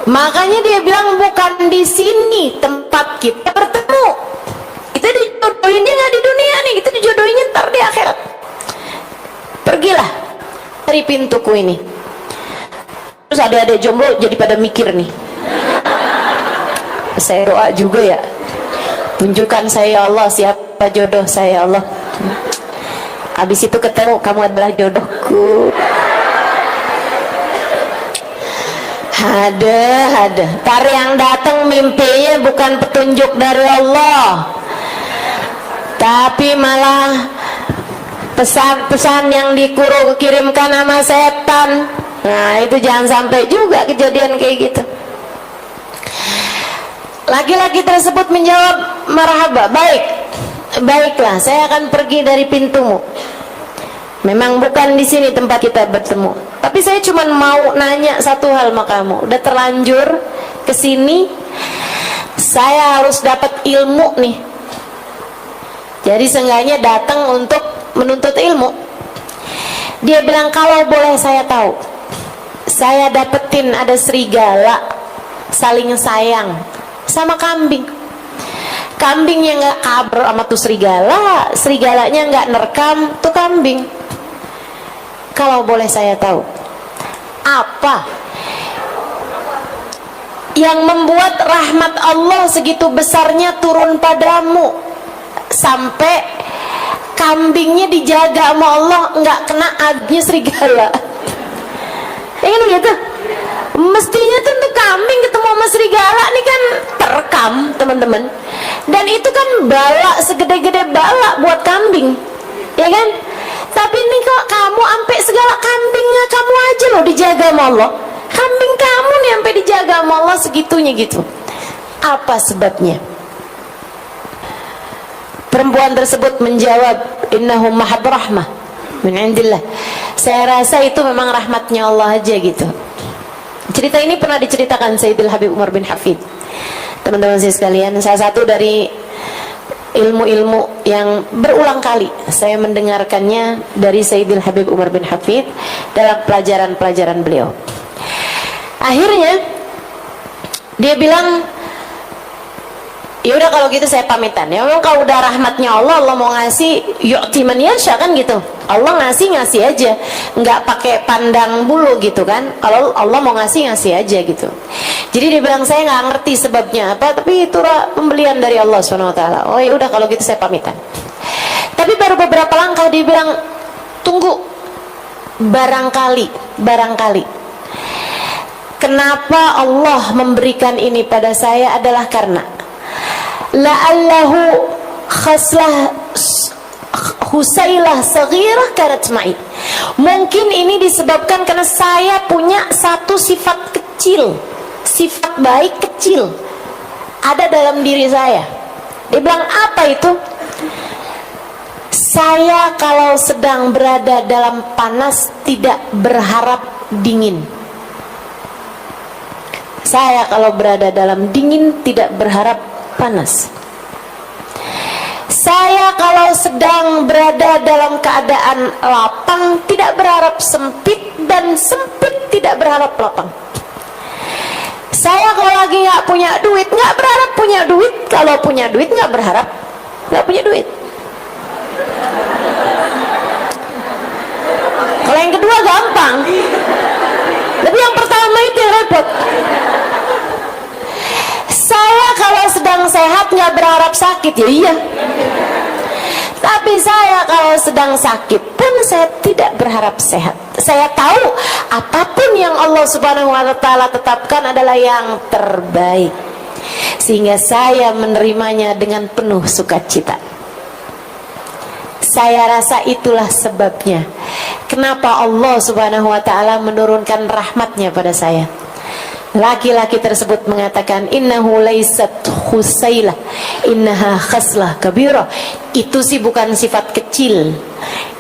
Makanya dia bilang bukan di sini tempat kita bertemu. Kita dijodohinnya nggak di dunia nih, kita dijodohinnya ntar di akhirat. Pergilah dari pintuku ini. Terus adik-adik jomblo jadi pada mikir nih. Saya doa juga ya. Tunjukkan saya ya Allah siapa jodoh saya ya Allah. Habis itu ketemu kamu adalah jodohku. Ada. Tar yang datang mimpinya bukan petunjuk dari Allah, tapi malah pesan-pesan yang dikirimkan sama setan. Nah itu jangan sampai juga kejadian kayak gitu. Laki-laki tersebut menjawab, marhaba, baiklah, saya akan pergi dari pintumu. Memang bukan di sini tempat kita bertemu, tapi saya cuma mau nanya satu hal sama kamu. Udah terlanjur ke sini, saya harus dapat ilmu nih. Jadi seenggaknya datang untuk menuntut ilmu. Dia bilang, kalau boleh saya tahu, saya dapetin ada serigala saling sayang sama kambing. Kambingnya nggak kabur sama tuh serigala, serigalanya nggak nerekam tuh kambing. Kalau boleh saya tahu, apa yang membuat rahmat Allah segitu besarnya turun padamu sampai kambingnya dijaga sama Allah nggak kena adnya serigala? Ya kan gitu. Mestinya tuh untuk kambing ketemu sama serigala nih kan terekam teman-teman, dan itu kan bala segede-gede bala buat kambing, ya kan? Tapi ini kok kamu sampai segala kambingnya kamu aja loh dijaga sama Allah. Kambing kamu nih sampai dijaga sama Allah segitunya gitu. Apa sebabnya? Perempuan tersebut menjawab, innahu mahab rahmah min indillah. Saya rasa itu memang rahmatnya Allah aja gitu. Cerita ini pernah diceritakan Sayyidil Habib Umar bin Hafid. Teman-teman saya sekalian, salah satu dari ilmu-ilmu yang berulang kali saya mendengarkannya dari Sayyidil Habib Umar bin Hafid dalam pelajaran-pelajaran beliau. Akhirnya dia bilang, ya udah kalau gitu saya pamitan ya. Memang kalau udah rahmatnya Allah, Allah mau ngasih yu'ti man yasha kan gitu. Allah ngasih aja, nggak pakai pandang bulu gitu kan. Kalau Allah mau ngasih aja gitu. Jadi dia bilang, saya nggak ngerti sebabnya apa, tapi itu pembelian dari Allah SWT. Oh ya udah kalau gitu saya pamitan. Tapi baru beberapa langkah dia bilang, tunggu, barangkali kenapa Allah memberikan ini pada saya adalah karena la'allahu khaslah Husailah saghirah kanat ma'i. Mungkin ini disebabkan karena saya punya satu sifat kecil, sifat baik kecil ada dalam diri saya. Dia bilang, apa itu? Saya kalau sedang berada dalam panas tidak berharap dingin. Saya kalau berada dalam dingin tidak berharap panas. Saya kalau sedang berada dalam keadaan lapang tidak berharap sempit, dan sempit tidak berharap lapang. Saya kalau lagi nggak punya duit nggak berharap punya duit, kalau punya duit nggak berharap nggak punya duit. Kalau yang kedua gampang, tapi yang pertama itu yang repot. Saya kalau sedang sehat nggak berharap sakit, ya iya. Tapi saya kalau sedang sakit pun saya tidak berharap sehat. Saya tahu apapun yang Allah Subhanahu wa Ta'ala tetapkan adalah yang terbaik, sehingga saya menerimanya dengan penuh sukacita. Saya rasa itulah sebabnya kenapa Allah Subhanahu wa Ta'ala menurunkan rahmatnya pada saya. Laki-laki tersebut mengatakan, innahu laysat husailah, innaha khaslah kabirah. Itu sih bukan sifat kecil,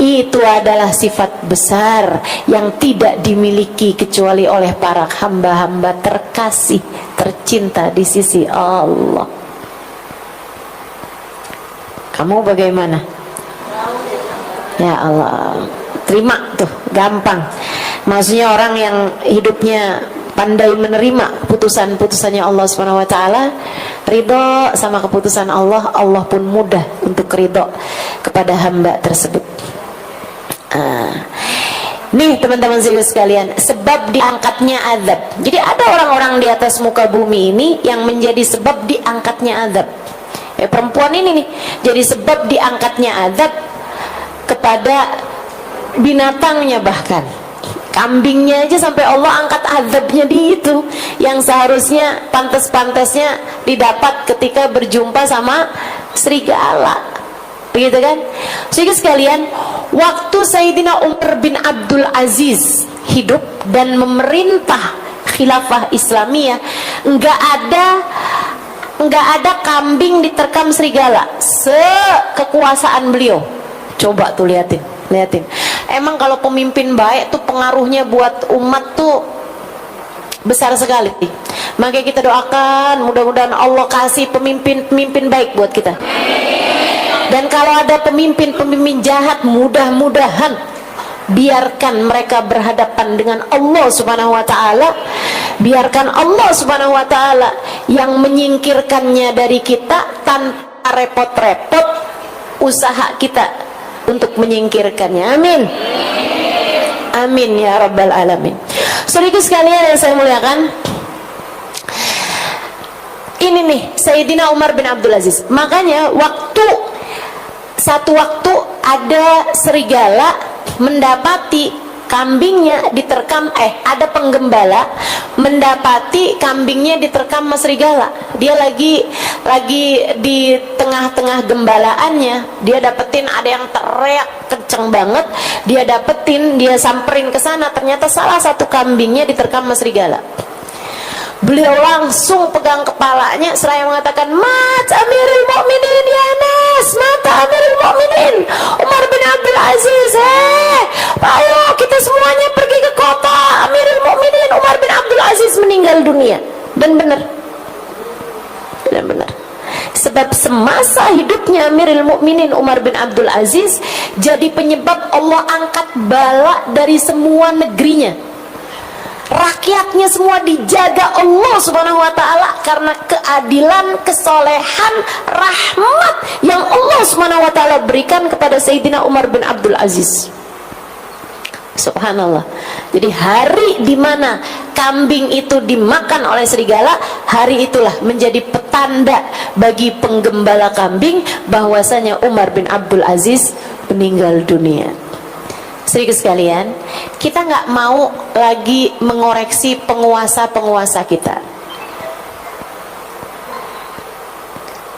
itu adalah sifat besar yang tidak dimiliki kecuali oleh para hamba-hamba terkasih, tercinta di sisi Allah. Kamu bagaimana? Ya Allah, terima tuh, gampang. Maksudnya orang yang hidupnya pandai menerima putusan-putusannya Allah Subhanahu wa taala, ridho sama keputusan Allah, Allah pun mudah untuk ridho kepada hamba tersebut. Nih teman-teman sekalian, sebab diangkatnya azab. Jadi ada orang-orang di atas muka bumi ini yang menjadi sebab diangkatnya azab. Perempuan ini nih jadi sebab diangkatnya azab kepada binatangnya, bahkan kambingnya aja sampai Allah angkat azabnya di itu yang seharusnya pantas-pantasnya didapat ketika berjumpa sama serigala. Begitu kan? Sehingga sekalian, waktu Sayyidina Umar bin Abdul Aziz hidup dan memerintah khilafah Islamiyah, enggak ada kambing diterkam serigala sekekuasaan beliau. Coba tuh liatin. Emang kalau pemimpin baik tuh pengaruhnya buat umat tuh besar sekali. Makanya kita doakan mudah-mudahan Allah kasih pemimpin baik buat kita. Dan kalau ada pemimpin jahat, mudah-mudahan biarkan mereka berhadapan dengan Allah Subhanahu wa taala. Biarkan Allah Subhanahu wa taala yang menyingkirkannya dari kita tanpa repot-repot usaha kita untuk menyingkirkannya. Amin. Amin ya rabbal alamin. Saudara sekalian yang saya muliakan, ini nih Sayyidina Umar bin Abdul Aziz. Makanya satu waktu ada serigala mendapati kambingnya diterkam, ada penggembala mendapati kambingnya diterkam sama serigala. Dia lagi di tengah-tengah gembalaannya, dia dapetin ada yang teriak kenceng banget, dia samperin ke sana, ternyata salah satu kambingnya diterkam sama serigala. Beliau langsung pegang kepalanya seraya mengatakan, "Mat Amirul Mukminin ya Anas, mata Amirul Mukminin Umar bin Abdul Aziz. Ayo kita semuanya pergi ke kota. Amirul Mukminin Umar bin Abdul Aziz meninggal dunia." Dan benar. Sebab semasa hidupnya Amirul Mukminin Umar bin Abdul Aziz jadi penyebab Allah angkat bala dari semua negerinya. Rakyatnya semua dijaga Allah Subhanahu wa taala karena keadilan, kesolehan, rahmat yang Allah Subhanahu wa taala berikan kepada Sayyidina Umar bin Abdul Aziz. Subhanallah. Jadi hari di mana kambing itu dimakan oleh serigala, hari itulah menjadi petanda bagi penggembala kambing bahwasanya Umar bin Abdul Aziz meninggal dunia. Sedikit sekalian, kita nggak mau lagi mengoreksi penguasa-penguasa kita.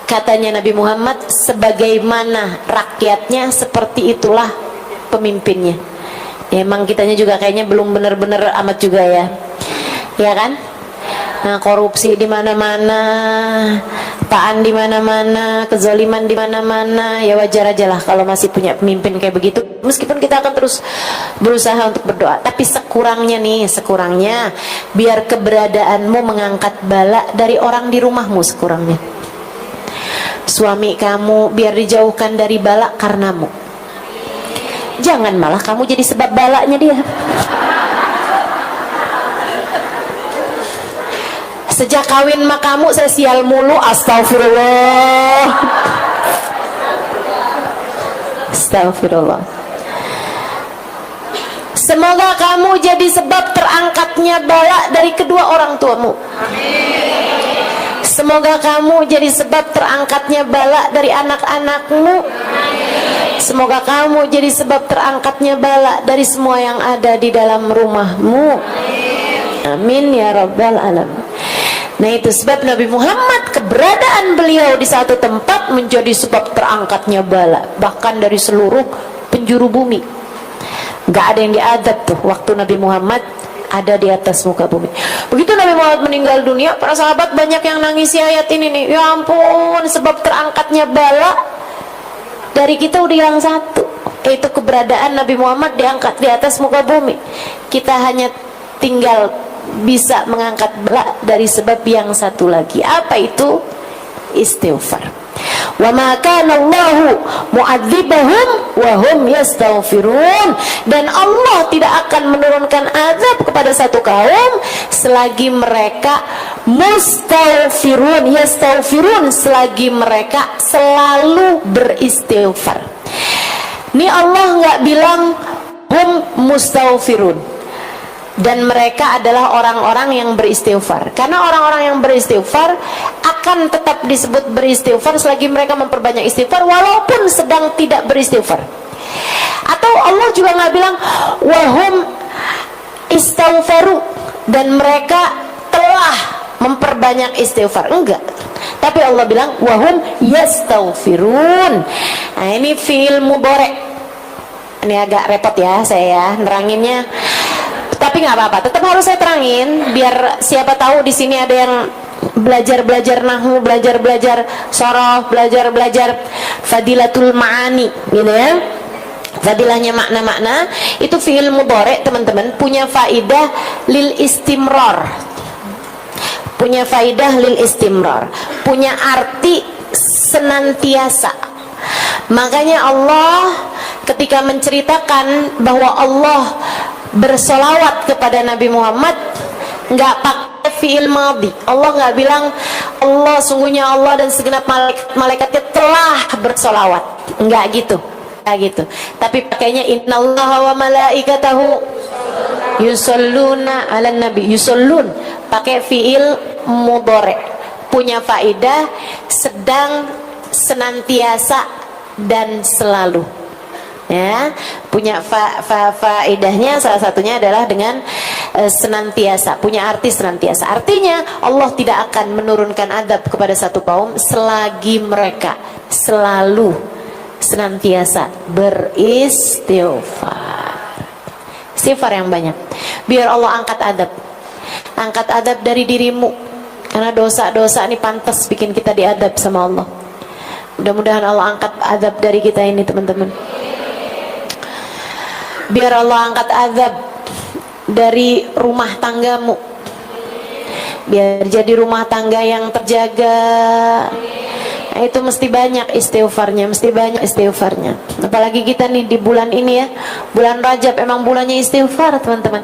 Katanya Nabi Muhammad, sebagaimana rakyatnya seperti itulah pemimpinnya. Emang kitanya juga kayaknya belum benar-benar amat juga ya kan? Nah, korupsi di mana-mana, taan di mana-mana, kezaliman di mana-mana. Ya wajar aja lah kalau masih punya pemimpin kayak begitu. Meskipun kita akan terus berusaha untuk berdoa, tapi sekurangnya biar keberadaanmu mengangkat bala dari orang di rumahmu sekurangnya. Suami kamu biar dijauhkan dari bala karenamu. Jangan malah kamu jadi sebab balanya dia. Sejak kawin sama kamu saya sial mulu, astagfirullah. Astagfirullah. Semoga kamu jadi sebab terangkatnya bala dari kedua orang tuamu. Amin. Semoga kamu jadi sebab terangkatnya bala dari anak-anakmu. Amin. Semoga kamu jadi sebab terangkatnya bala dari semua yang ada di dalam rumahmu. Amin, amin ya rabbal alamin. Nah itu sebab Nabi Muhammad, keberadaan beliau di satu tempat menjadi sebab terangkatnya bala, bahkan dari seluruh penjuru bumi. Gak ada yang diadab tuh waktu Nabi Muhammad ada di atas muka bumi. Begitu Nabi Muhammad meninggal dunia, para sahabat banyak yang nangisi ayat ini nih. Ya ampun, sebab terangkatnya bala dari kita udah hilang satu, yaitu keberadaan Nabi Muhammad diangkat di atas muka bumi. Kita hanya tinggal bisa mengangkat bala dari sebab yang satu lagi. Apa itu? Istighfar. Wa ma kana Allahu mu'adzibahum wa hum yastaghfirun. Dan Allah tidak akan menurunkan azab kepada satu kaum selagi mereka mustaghfirun, yastaghfirun, selagi mereka selalu beristighfar. Ini Allah nggak bilang hum mustaghfirun. Dan mereka adalah orang-orang yang beristighfar. Karena orang-orang yang beristighfar akan tetap disebut beristighfar selagi mereka memperbanyak istighfar walaupun sedang tidak beristighfar. Atau Allah juga nggak bilang wahum istighfaru, dan mereka telah memperbanyak istighfar. Enggak. Tapi Allah bilang wahum yastaghfirun. Nah, ini fi'il mudhari'. Ini agak repot ya saya ya neranginnya. Tapi nggak apa-apa, tetap harus saya terangin biar siapa tahu di sini ada yang belajar nahwu, belajar sorof, belajar fadilatul ma'ani, gitu ya. Fadilahnya makna-makna itu fi'il mudhari' teman-teman punya faidah lil istimrar. Punya faidah lil istimrar, punya arti senantiasa. Makanya Allah ketika menceritakan bahwa Allah bersolawat kepada Nabi Muhammad nggak pakai fi'il madhi. Allah nggak bilang Allah, sungguhnya Allah dan segenap malaikatnya telah bersolawat, nggak gitu, nggak gitu. Tapi pakainya innallaha wa malaikatahu yusalluna 'alan nabi. Yusallun pakai fi'il mudhari', punya faidah sedang, senantiasa, dan selalu. Ya, punya faedahnya salah satunya adalah dengan senantiasa, punya arti senantiasa. Artinya Allah tidak akan menurunkan adab kepada satu kaum selagi mereka selalu senantiasa beristighfar. Istighfar yang banyak biar Allah angkat adab. Angkat adab dari dirimu, karena dosa-dosa ini pantas bikin kita diadab sama Allah. Mudah-mudahan Allah angkat adab dari kita ini teman-teman. Biar Allah angkat azab dari rumah tanggamu, biar jadi rumah tangga yang terjaga. Nah, itu mesti banyak istighfarnya, mesti banyak istighfarnya. Apalagi kita nih di bulan ini ya, bulan Rajab, emang bulannya istighfar teman-teman.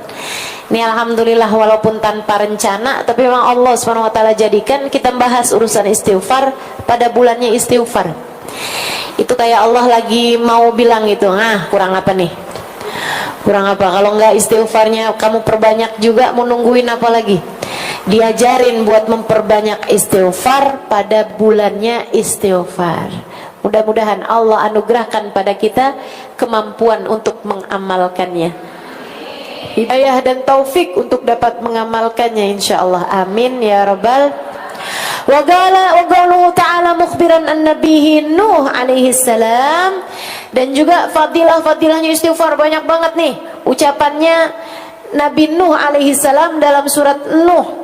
Ini alhamdulillah walaupun tanpa rencana, tapi memang Allah SWT jadikan kita bahas urusan istighfar pada bulannya istighfar. Itu kayak Allah lagi mau bilang gitu, kurang apa nih? Kurang apa? Kalau enggak istighfarnya kamu perbanyak juga, mau nungguin apa lagi? Diajarin buat memperbanyak istighfar pada bulannya istighfar. Mudah-mudahan Allah anugerahkan pada kita kemampuan untuk mengamalkannya, hidayah dan taufik untuk dapat mengamalkannya insyaallah. Amin ya rabbal. Wa qala ta'ala mukhbiran an nabihi Nuh alaihi salam. Dan juga fadilahnya istighfar banyak banget nih. Ucapannya Nabi Nuh alaihi salam dalam surat Nuh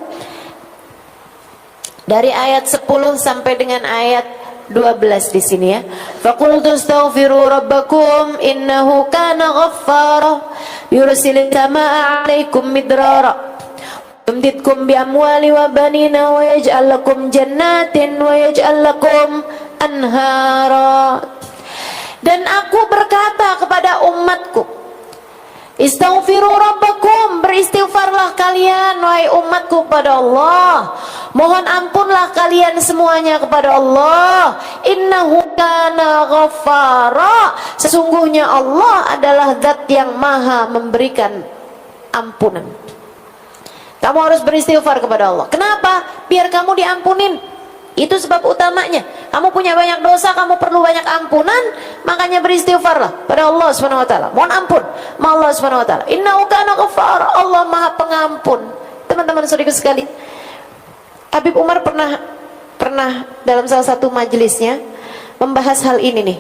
dari ayat 10 sampai dengan ayat 12 di sini ya. Faqultu astaghfiru rabbakum innahu kana ghaffara yursilis samaa'a 'alaikum midrara yumditkum bi amwali wa banina wa yaj'al lakum jannatin wa yaj'al lakum anhara. Dan aku berkata kepada umatku, istaghfiru rabbakum, beristighfarlah kalian wahai umatku kepada Allah. Mohon ampunlah kalian semuanya kepada Allah. Innahu kana ghaffara, sesungguhnya Allah adalah zat yang maha memberikan ampunan. Kamu harus beristighfar kepada Allah. Kenapa? Biar kamu diampunin. Itu sebab utamanya. Kamu punya banyak dosa, kamu perlu banyak ampunan, makanya beristighfarlah pada Allah Subhanahu wa taala. Mohon ampun sama Allah Subhanahu wa taala. Innahu kana ghaffar, Allah Maha Pengampun. Teman-teman saudara sekali, Habib Umar pernah dalam salah satu majelisnya membahas hal ini nih.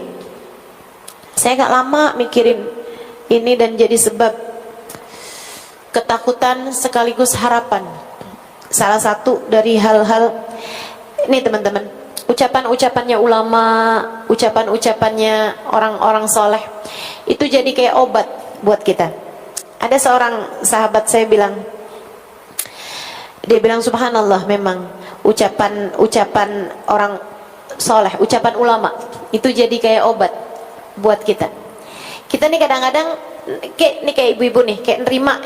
Saya gak lama mikirin ini dan jadi sebab ketakutan sekaligus harapan. Salah satu dari hal-hal ini teman-teman, ucapan-ucapannya ulama, ucapan-ucapannya orang-orang soleh itu jadi kayak obat buat kita. Ada seorang sahabat saya bilang, dia bilang subhanallah, memang ucapan orang soleh, ucapan ulama itu jadi kayak obat buat kita. Kita nih kadang-kadang kayak ibu-ibu nih, kayak nerima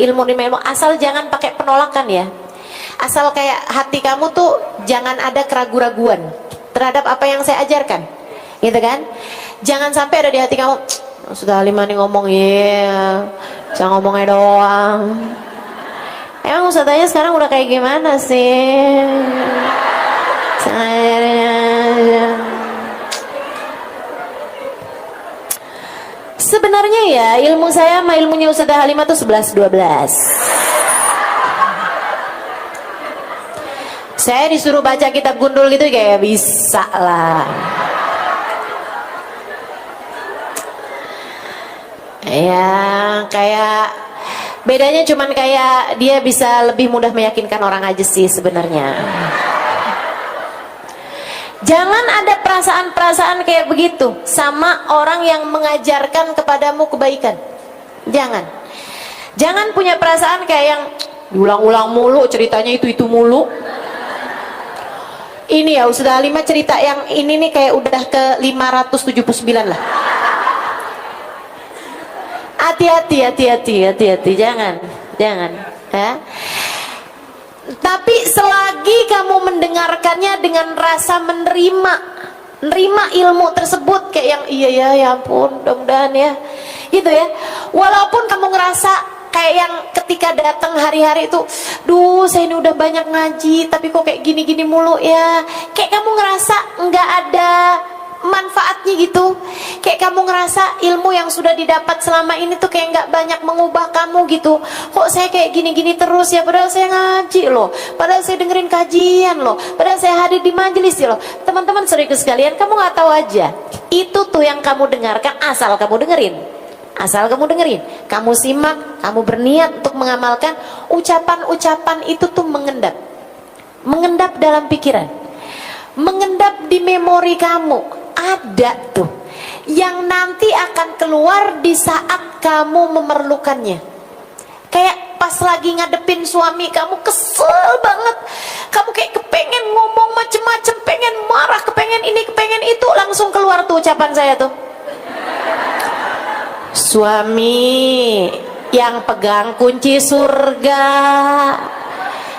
ilmu, asal jangan pakai penolakan ya. Asal kayak hati kamu tuh jangan ada keraguan-raguan terhadap apa yang saya ajarkan, gitu kan? Jangan sampai ada di hati kamu, sudah Halimah nih ngomong saya ngomongnya doang. Emang ustadzanya sekarang udah kayak gimana sih? Sebenarnya ya ilmu saya sama ilmunya Ustazah Halimah tuh 11-12. Saya disuruh baca kitab gundul gitu kayak bisa lah. Ya kayak bedanya cuman kayak dia bisa lebih mudah meyakinkan orang aja sih sebenarnya. Jangan ada perasaan-perasaan kayak begitu sama orang yang mengajarkan kepadamu kebaikan. Jangan punya perasaan kayak yang diulang-ulang mulu, ceritanya itu mulu. Ini ya Ustazah Halimah cerita yang ini nih kayak udah ke 579 lah. Hati-hati, jangan ya. Tapi selagi kamu mendengarkannya dengan rasa menerima ilmu tersebut kayak yang iya ya ampun, mudah-mudahan ya gitu ya. Walaupun kamu ngerasa kayak yang ketika datang hari-hari itu, duh saya ini udah banyak ngaji tapi kok kayak gini-gini mulu ya, kayak kamu ngerasa nggak ada manfaatnya gitu, kayak kamu ngerasa ilmu yang sudah didapat selama ini tuh kayak nggak banyak mengubah kamu gitu. Kok saya kayak gini-gini terus ya, padahal saya ngaji loh, padahal saya dengerin kajian loh, padahal saya hadir di majelis loh. Teman-teman saudara sekalian, kamu nggak tahu aja itu tuh yang kamu dengarkan, asal kamu dengerin, kamu simak, kamu berniat untuk mengamalkan, ucapan-ucapan itu tuh mengendap dalam pikiran, mengendap di memori kamu. Ada tuh yang nanti akan keluar di saat kamu memerlukannya. Kayak pas lagi ngadepin suami kamu kesel banget, kamu kayak kepengen ngomong macem-macem, pengen marah, kepengen ini, kepengen itu, langsung keluar tuh ucapan saya tuh. Suami yang pegang kunci surga,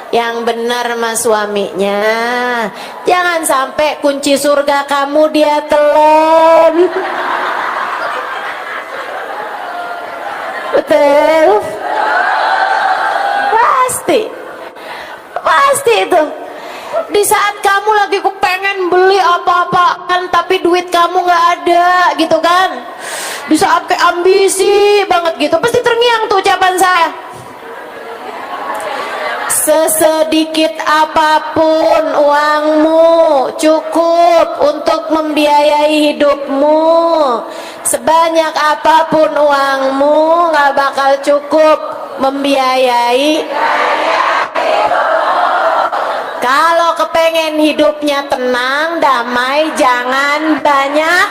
yang benar mas suaminya, jangan sampai kunci surga kamu dia telan. Betul, pasti itu. Di saat kamu lagi kepengen beli apa-apa kan, tapi duit kamu nggak ada gitu kan, di saat kayak ambisi banget gitu, pasti terngiang tuh ucapan saya. Sesedikit apapun uangmu cukup untuk membiayai hidupmu. Sebanyak apapun uangmu gak bakal cukup membiayai. Kalau kepengen hidupnya tenang, damai, jangan banyak.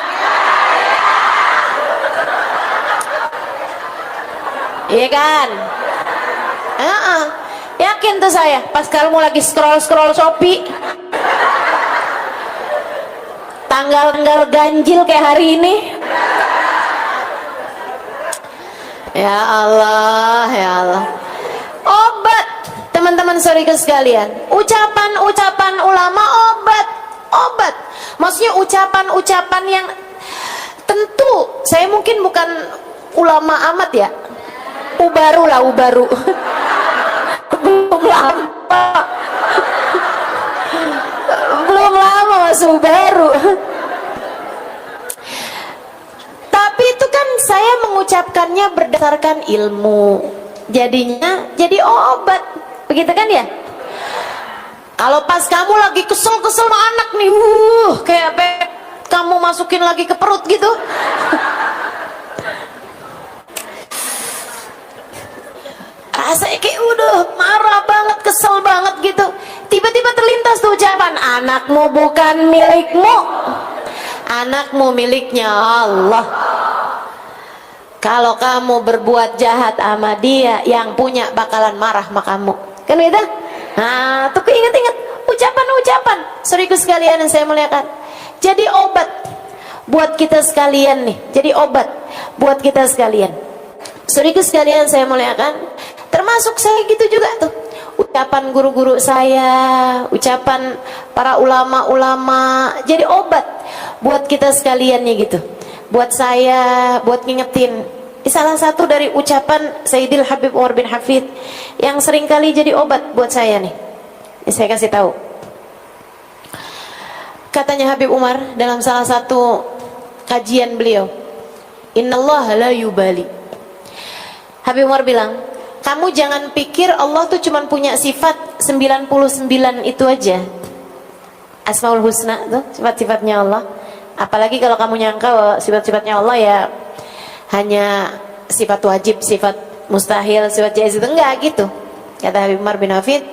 Iya kan? Yakin tuh saya, pas kamu lagi scroll Shopee, tanggal-tanggal ganjil kayak hari ini, ya Allah, obat teman-teman saudara sekalian, ucapan-ucapan ulama obat, maksudnya ucapan-ucapan yang tentu saya mungkin bukan ulama amat ya, ubaru belum lama masuk baru. Tapi itu kan saya mengucapkannya berdasarkan ilmu, jadinya jadi obat, begitu kan ya. Kalau pas kamu lagi kesel sama anak nih, kayak kamu masukin lagi ke perut gitu. Rasanya kayak udah marah banget, kesel banget gitu. Tiba-tiba terlintas tuh ucapan, anakmu bukan milikmu, anakmu miliknya Allah. Kalau kamu berbuat jahat sama dia, yang punya bakalan marah sama kamu. Kan gitu? Nah, tuh inget-inget ucapan-ucapan ucapan, saudaraku sekalian yang saya muliakan, jadi obat buat kita sekalian nih, jadi obat buat kita sekalian. Saudaraku sekalian saya muliakan, termasuk saya gitu juga tuh. Ucapan guru-guru saya, ucapan para ulama-ulama, jadi obat buat kita sekalian nih gitu. Buat saya, buat ngingetin. Salah satu dari ucapan Sayyidil Habib Umar bin Hafid yang seringkali jadi obat buat saya nih. Saya kasih tahu. Katanya Habib Umar dalam salah satu kajian beliau, Innallaha la yubali. Habib Umar bilang, kamu jangan pikir Allah tuh cuma punya sifat 99 itu aja. Asmaul Husna tuh sifat-sifatnya Allah. Apalagi kalau kamu nyangka sifat-sifatnya Allah ya hanya sifat wajib, sifat mustahil, sifat jaiz, itu enggak gitu. Kata Habib Umar bin Hafid,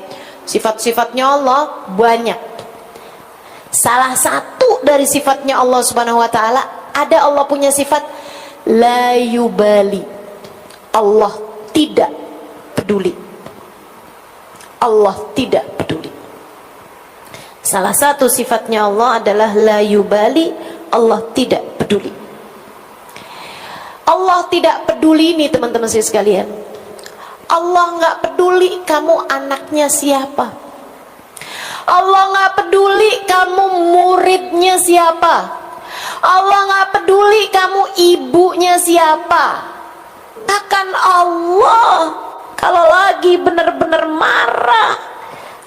sifat-sifatnya Allah banyak. Salah satu dari sifatnya Allah Subhanahu wa taala, ada Allah punya sifat la yubali. Allah tidak peduli. Allah tidak peduli. Salah satu sifatnya Allah adalah la yubali, Allah tidak peduli. Allah tidak peduli nih teman-teman saya sekalian. Allah nggak peduli kamu anaknya siapa. Allah nggak peduli kamu muridnya siapa. Allah nggak peduli kamu ibunya siapa. Bahkan Allah kalau lagi benar-benar marah,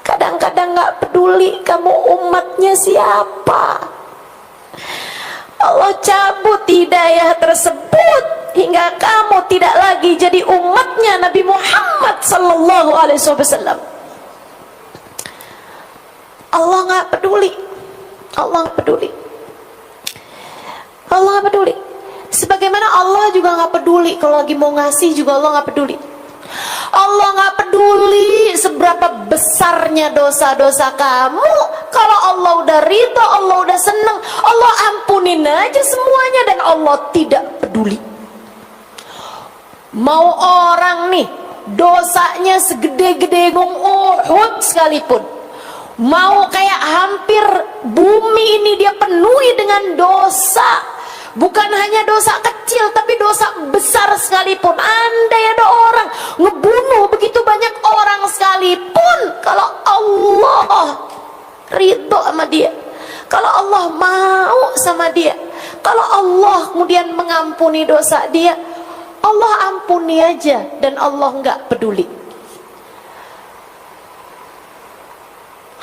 kadang-kadang nggak peduli kamu umatnya siapa. Allah cabut hidayah tersebut hingga kamu tidak lagi jadi umatnya Nabi Muhammad sallallahu alaihi wasallam. Allah nggak peduli. Allah nggak peduli. Allah nggak peduli. Sebagaimana Allah juga nggak peduli kalau lagi mau ngasih juga Allah nggak peduli. Allah nggak peduli seberapa besarnya dosa-dosa kamu. Kalau Allah udah ridho, Allah udah seneng, Allah ampunin aja semuanya dan Allah tidak peduli. Mau orang nih dosanya segede-gede gunung Uhud sekalipun, mau kayak hampir bumi ini dia penuhi dengan dosa, bukan hanya dosa kecil tapi dosa besar sekalipun. Andai ada orang ngebunuh begitu banyak orang sekalipun, kalau Allah ridho sama dia, kalau Allah mau sama dia, kalau Allah kemudian mengampuni dosa dia, Allah ampuni aja dan Allah nggak peduli.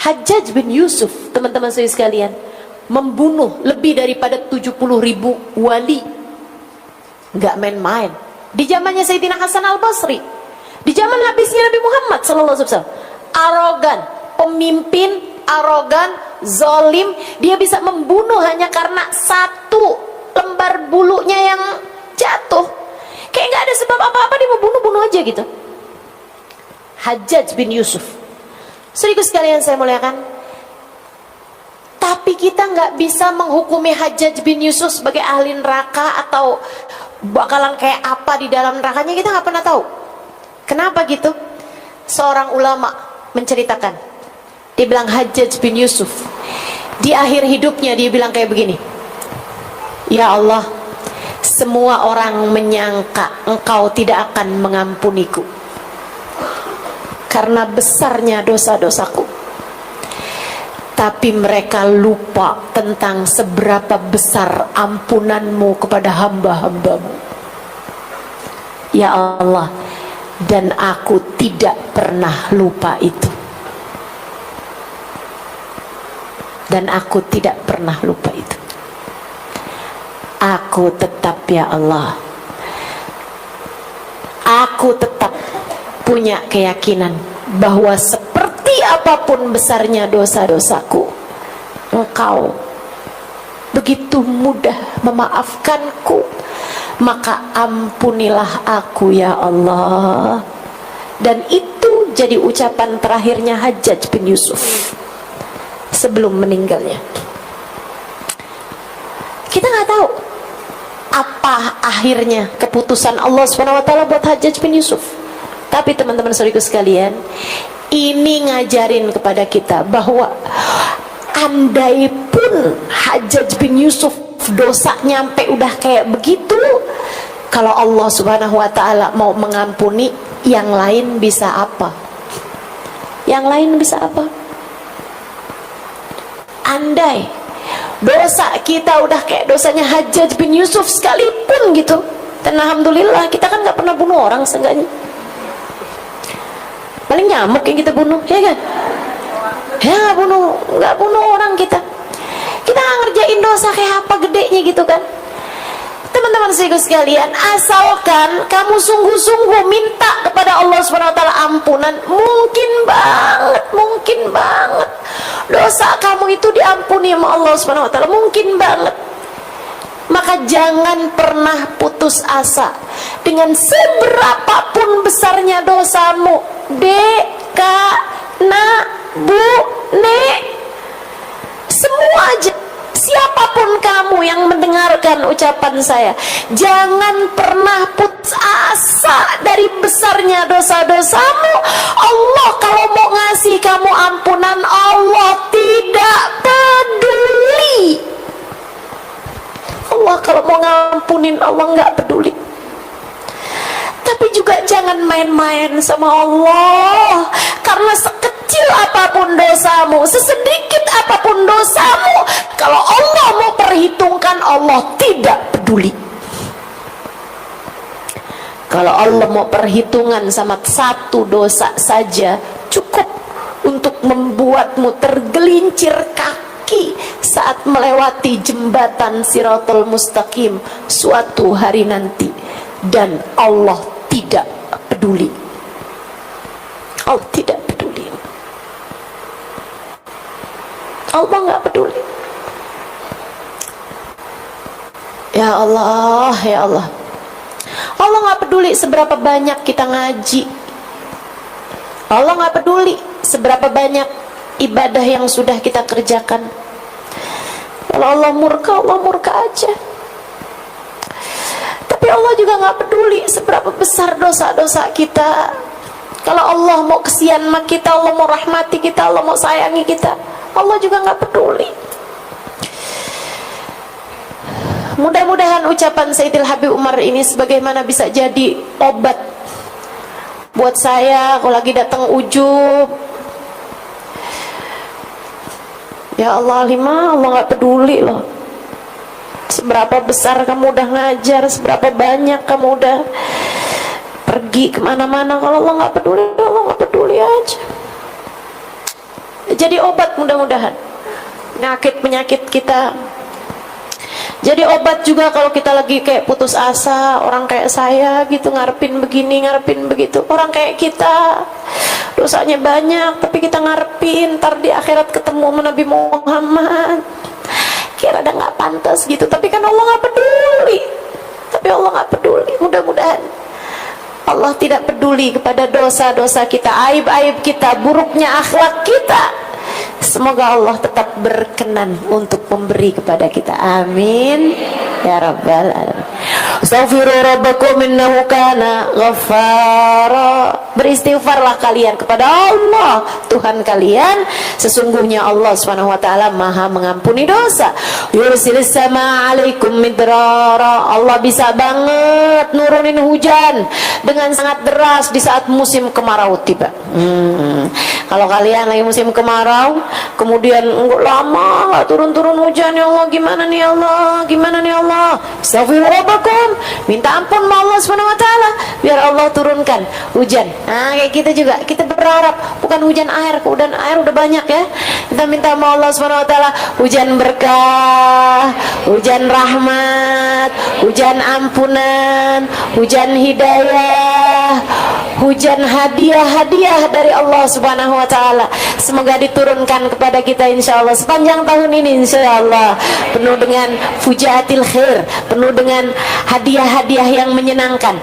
Hajjaj bin Yusuf, teman-teman saya sekalian, membunuh lebih daripada 70.000 wali. Nggak main-main. Di zamannya Sayyidina Hasan al-Basri, di zaman habisnya Nabi Muhammad SAW, arogan, pemimpin arogan, zolim, dia bisa membunuh hanya karena satu lembar bulunya yang jatuh. Kayak nggak ada sebab apa-apa, dia mau bunuh-bunuh aja gitu. Hajjaj bin Yusuf. Saudaraku sekalian saya muliakan, tapi kita nggak bisa menghukumi Hajjaj bin Yusuf sebagai ahli neraka atau bakalan kayak apa di dalam nerakanya, kita nggak pernah tahu. Kenapa gitu? Seorang ulama menceritakan, dia bilang Hajjaj bin Yusuf di akhir hidupnya dia bilang kayak begini, ya Allah, semua orang menyangka engkau tidak akan mengampuniku karena besarnya dosa-dosaku, tapi mereka lupa tentang seberapa besar ampunanmu kepada hamba-hambamu. Ya Allah, dan aku tidak pernah lupa itu. Dan aku tidak pernah lupa itu. Aku tetap, ya Allah, aku tetap punya keyakinan bahwa seperti apapun besarnya dosa-dosaku, Engkau begitu mudah memaafkanku. Maka ampunilah aku, ya Allah. Dan itu jadi ucapan terakhirnya Hajjaj bin Yusuf sebelum meninggalnya. Kita nggak tahu apa akhirnya keputusan Allah SWT buat Hajjaj bin Yusuf. Tapi teman-teman saudaraku sekalian, ini ngajarin kepada kita bahwa andai pun Hajjaj bin Yusuf dosa nyampe udah kayak begitu, kalau Allah subhanahu wa ta'ala mau mengampuni, yang lain bisa apa? Yang lain bisa apa? Andai dosa kita udah kayak dosanya Hajjaj bin Yusuf sekalipun gitu, dan alhamdulillah kita kan gak pernah bunuh orang seenggaknya. Paling nyamuk yang kita bunuh, ya kan? Ya nggak bunuh orang kita. Kita nggak ngerjain dosa kayak apa gedenya gitu kan? Teman-teman sekalian, asalkan kamu sungguh-sungguh minta kepada Allah Subhanahu Wa Taala ampunan, mungkin banget dosa kamu itu diampuni sama Allah Subhanahu Wa Taala, mungkin banget. Maka jangan pernah putus asa dengan seberapapun besarnya dosamu. Dek, kak, nak, bu, nek, semua aja, siapapun kamu yang mendengarkan ucapan saya, jangan pernah putus asa dari besarnya dosa-dosamu. Allah kalau mau ngasih kamu ampunan, Allah tidak peduli. Allah kalau mau ngampunin, Allah nggak peduli. Tapi juga jangan main-main sama Allah, karena sekecil apapun dosamu, sesedikit apapun dosamu, kalau Allah mau perhitungkan, Allah tidak peduli. Kalau Allah mau perhitungan sama satu dosa saja, cukup untuk membuatmu tergelincir kaki saat melewati jembatan Siratul Mustaqim suatu hari nanti, dan Allah tidak peduli. Allah tidak peduli. Allah nggak peduli. Ya Allah, ya Allah. Allah nggak peduli seberapa banyak kita ngaji. Allah nggak peduli seberapa banyak ibadah yang sudah kita kerjakan. Kalau Allah murka aja. Tapi Allah juga nggak peduli seberapa besar dosa-dosa kita. Kalau Allah mau kesian sama kita, Allah mau rahmati kita, Allah mau sayangi kita, Allah juga nggak peduli. Mudah-mudahan ucapan Sayyidil Habib Umar ini sebagaimana bisa jadi obat buat saya kalau lagi datang ujub. Ya Allah, Allah nggak peduli loh. Seberapa besar kamu udah ngajar, seberapa banyak kamu udah pergi kemana-mana, kalau Allah nggak peduli, Allah nggak peduli aja. Jadi obat mudah-mudahan penyakit kita. Jadi obat juga kalau kita lagi kayak putus asa, orang kayak saya gitu, ngarepin begini, ngarepin begitu. Orang kayak kita dosanya banyak, tapi kita ngarepin ntar di akhirat ketemu sama Nabi Muhammad, kira ada nggak pantas gitu. Tapi kan Allah nggak peduli. Tapi Allah nggak peduli. Mudah-mudahan Allah tidak peduli kepada dosa-dosa kita, aib-aib kita, buruknya akhlak kita. Semoga Allah tetap berkenan untuk memberi kepada kita. Amin ya rabbal alamin. Astaghfiru rabbakum innahu kana ghaffara. Beristighfarlah kalian kepada Allah Tuhan kalian, sesungguhnya Allah Subhanahu wa taala Maha mengampuni dosa. Yursilis sama alaikum midrara. Allah bisa banget nurunin hujan dengan sangat deras di saat musim kemarau tiba. Kalau kalian lagi musim kemarau, kemudian lama nggak turun-turun hujan, ya Allah gimana nih Allah, gimana nih Allah? Astaghfirullahaladzim, minta ampun sama Allah Subhanahu wa taala biar Allah turunkan hujan. Nah, kayak kita juga, kita berharap bukan hujan air udah banyak ya. Kita minta sama Allah Subhanahu wa taala hujan berkah, hujan rahmat, hujan ampunan, hujan hidayah, hujan hadiah-hadiah dari Allah Subhanahu wa taala. Semoga diturunkan kepada kita insyaallah sepanjang tahun ini insyaallah, penuh dengan fujatil khair, penuh dengan hadiah-hadiah yang menyenangkan,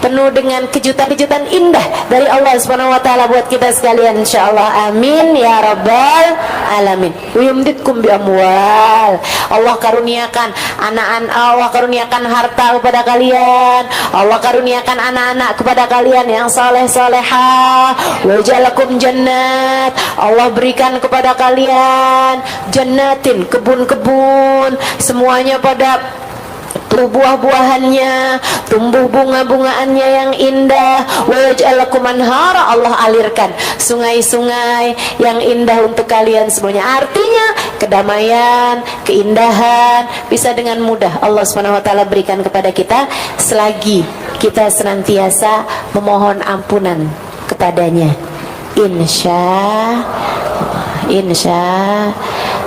penuh dengan kejutan-kejutan indah dari Allah Subhanahu wa taala buat kita sekalian insyaallah. Amin ya rabbal alamin. Yumditkum bi amwal. Allah karuniakan anak-anak, Allah karuniakan harta kepada kalian, Allah karuniakan anak-anak kepada kalian yang saleh-salehah, wajalakum jannat, Allah berikan kepada kalian jannatin, kebun-kebun, semuanya pada tumbuh buah-buahannya, tumbuh bunga-bungaannya yang indah. Waj'alakum anhara, Allah alirkan sungai-sungai yang indah untuk kalian semuanya. Artinya kedamaian, keindahan bisa dengan mudah Allah SWT berikan kepada kita selagi kita senantiasa memohon ampunan kepadanya. Insya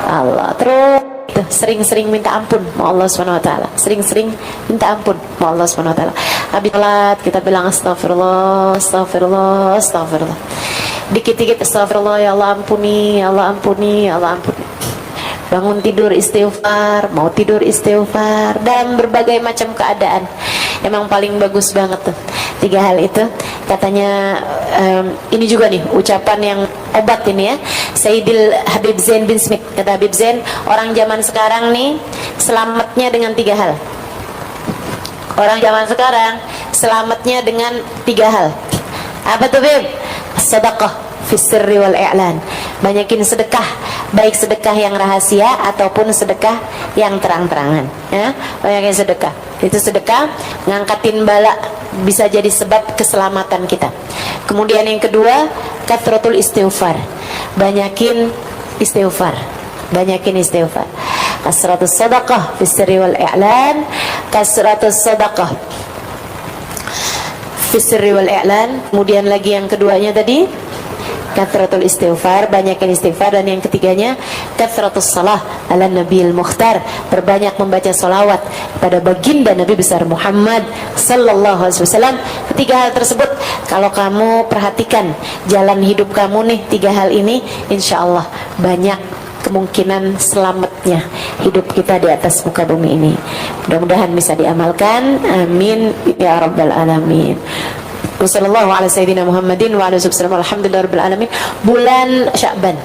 Allah. Terus sering-sering minta ampun sama Allah SWT, sering-sering minta ampun sama Allah SWT. Habis salat kita bilang astagfirullah, astagfirullah, astagfirullah. Dikit-dikit astagfirullah, ya Allah ampuni, ya Allah ampuni, ya Allah ampuni. Bangun tidur istighfar, mau tidur istighfar, dalam berbagai macam keadaan. Emang paling bagus banget tuh 3 hal itu. Katanya ini juga nih ucapan yang obat ini ya, Sayyidil Habib Zain bin Smith. Kata Habib Zain, orang zaman sekarang nih selamatnya dengan 3 hal. Orang zaman sekarang selamatnya dengan 3 hal. Apa tuh Bib? Sedekah fis sirri wal i'lan. Banyakin sedekah, baik sedekah yang rahasia ataupun sedekah yang terang-terangan ya. Banyakin sedekah. Itu sedekah ngangkatin bala, bisa jadi sebab keselamatan kita. Kemudian yang kedua, kathratul istighfar. Banyakin istighfar. Banyakin istighfar. Kasratus sadaqah fis sirri wal i'lan. Kasratus sadaqah fis sirri wal i'lan. Kemudian lagi yang keduanya tadi kathratul istighfar, banyakin istighfar. Dan yang ketiganya kathratus salah ala Nabil Mukhtar, berbanyak membaca salawat pada baginda Nabi besar Muhammad sallallahu alaihi wasallam. Ketiga hal tersebut kalau kamu perhatikan jalan hidup kamu nih, 3 hal ini, insya Allah banyak kemungkinan selamatnya hidup kita di atas muka bumi ini. Mudah-mudahan bisa diamalkan, amin ya rabbal alamin. Wassallallahu ala sayyidina Muhammadin wa ala alihi wasallam. Alhamdulillah rabbil alamin. Bulan Sya'ban.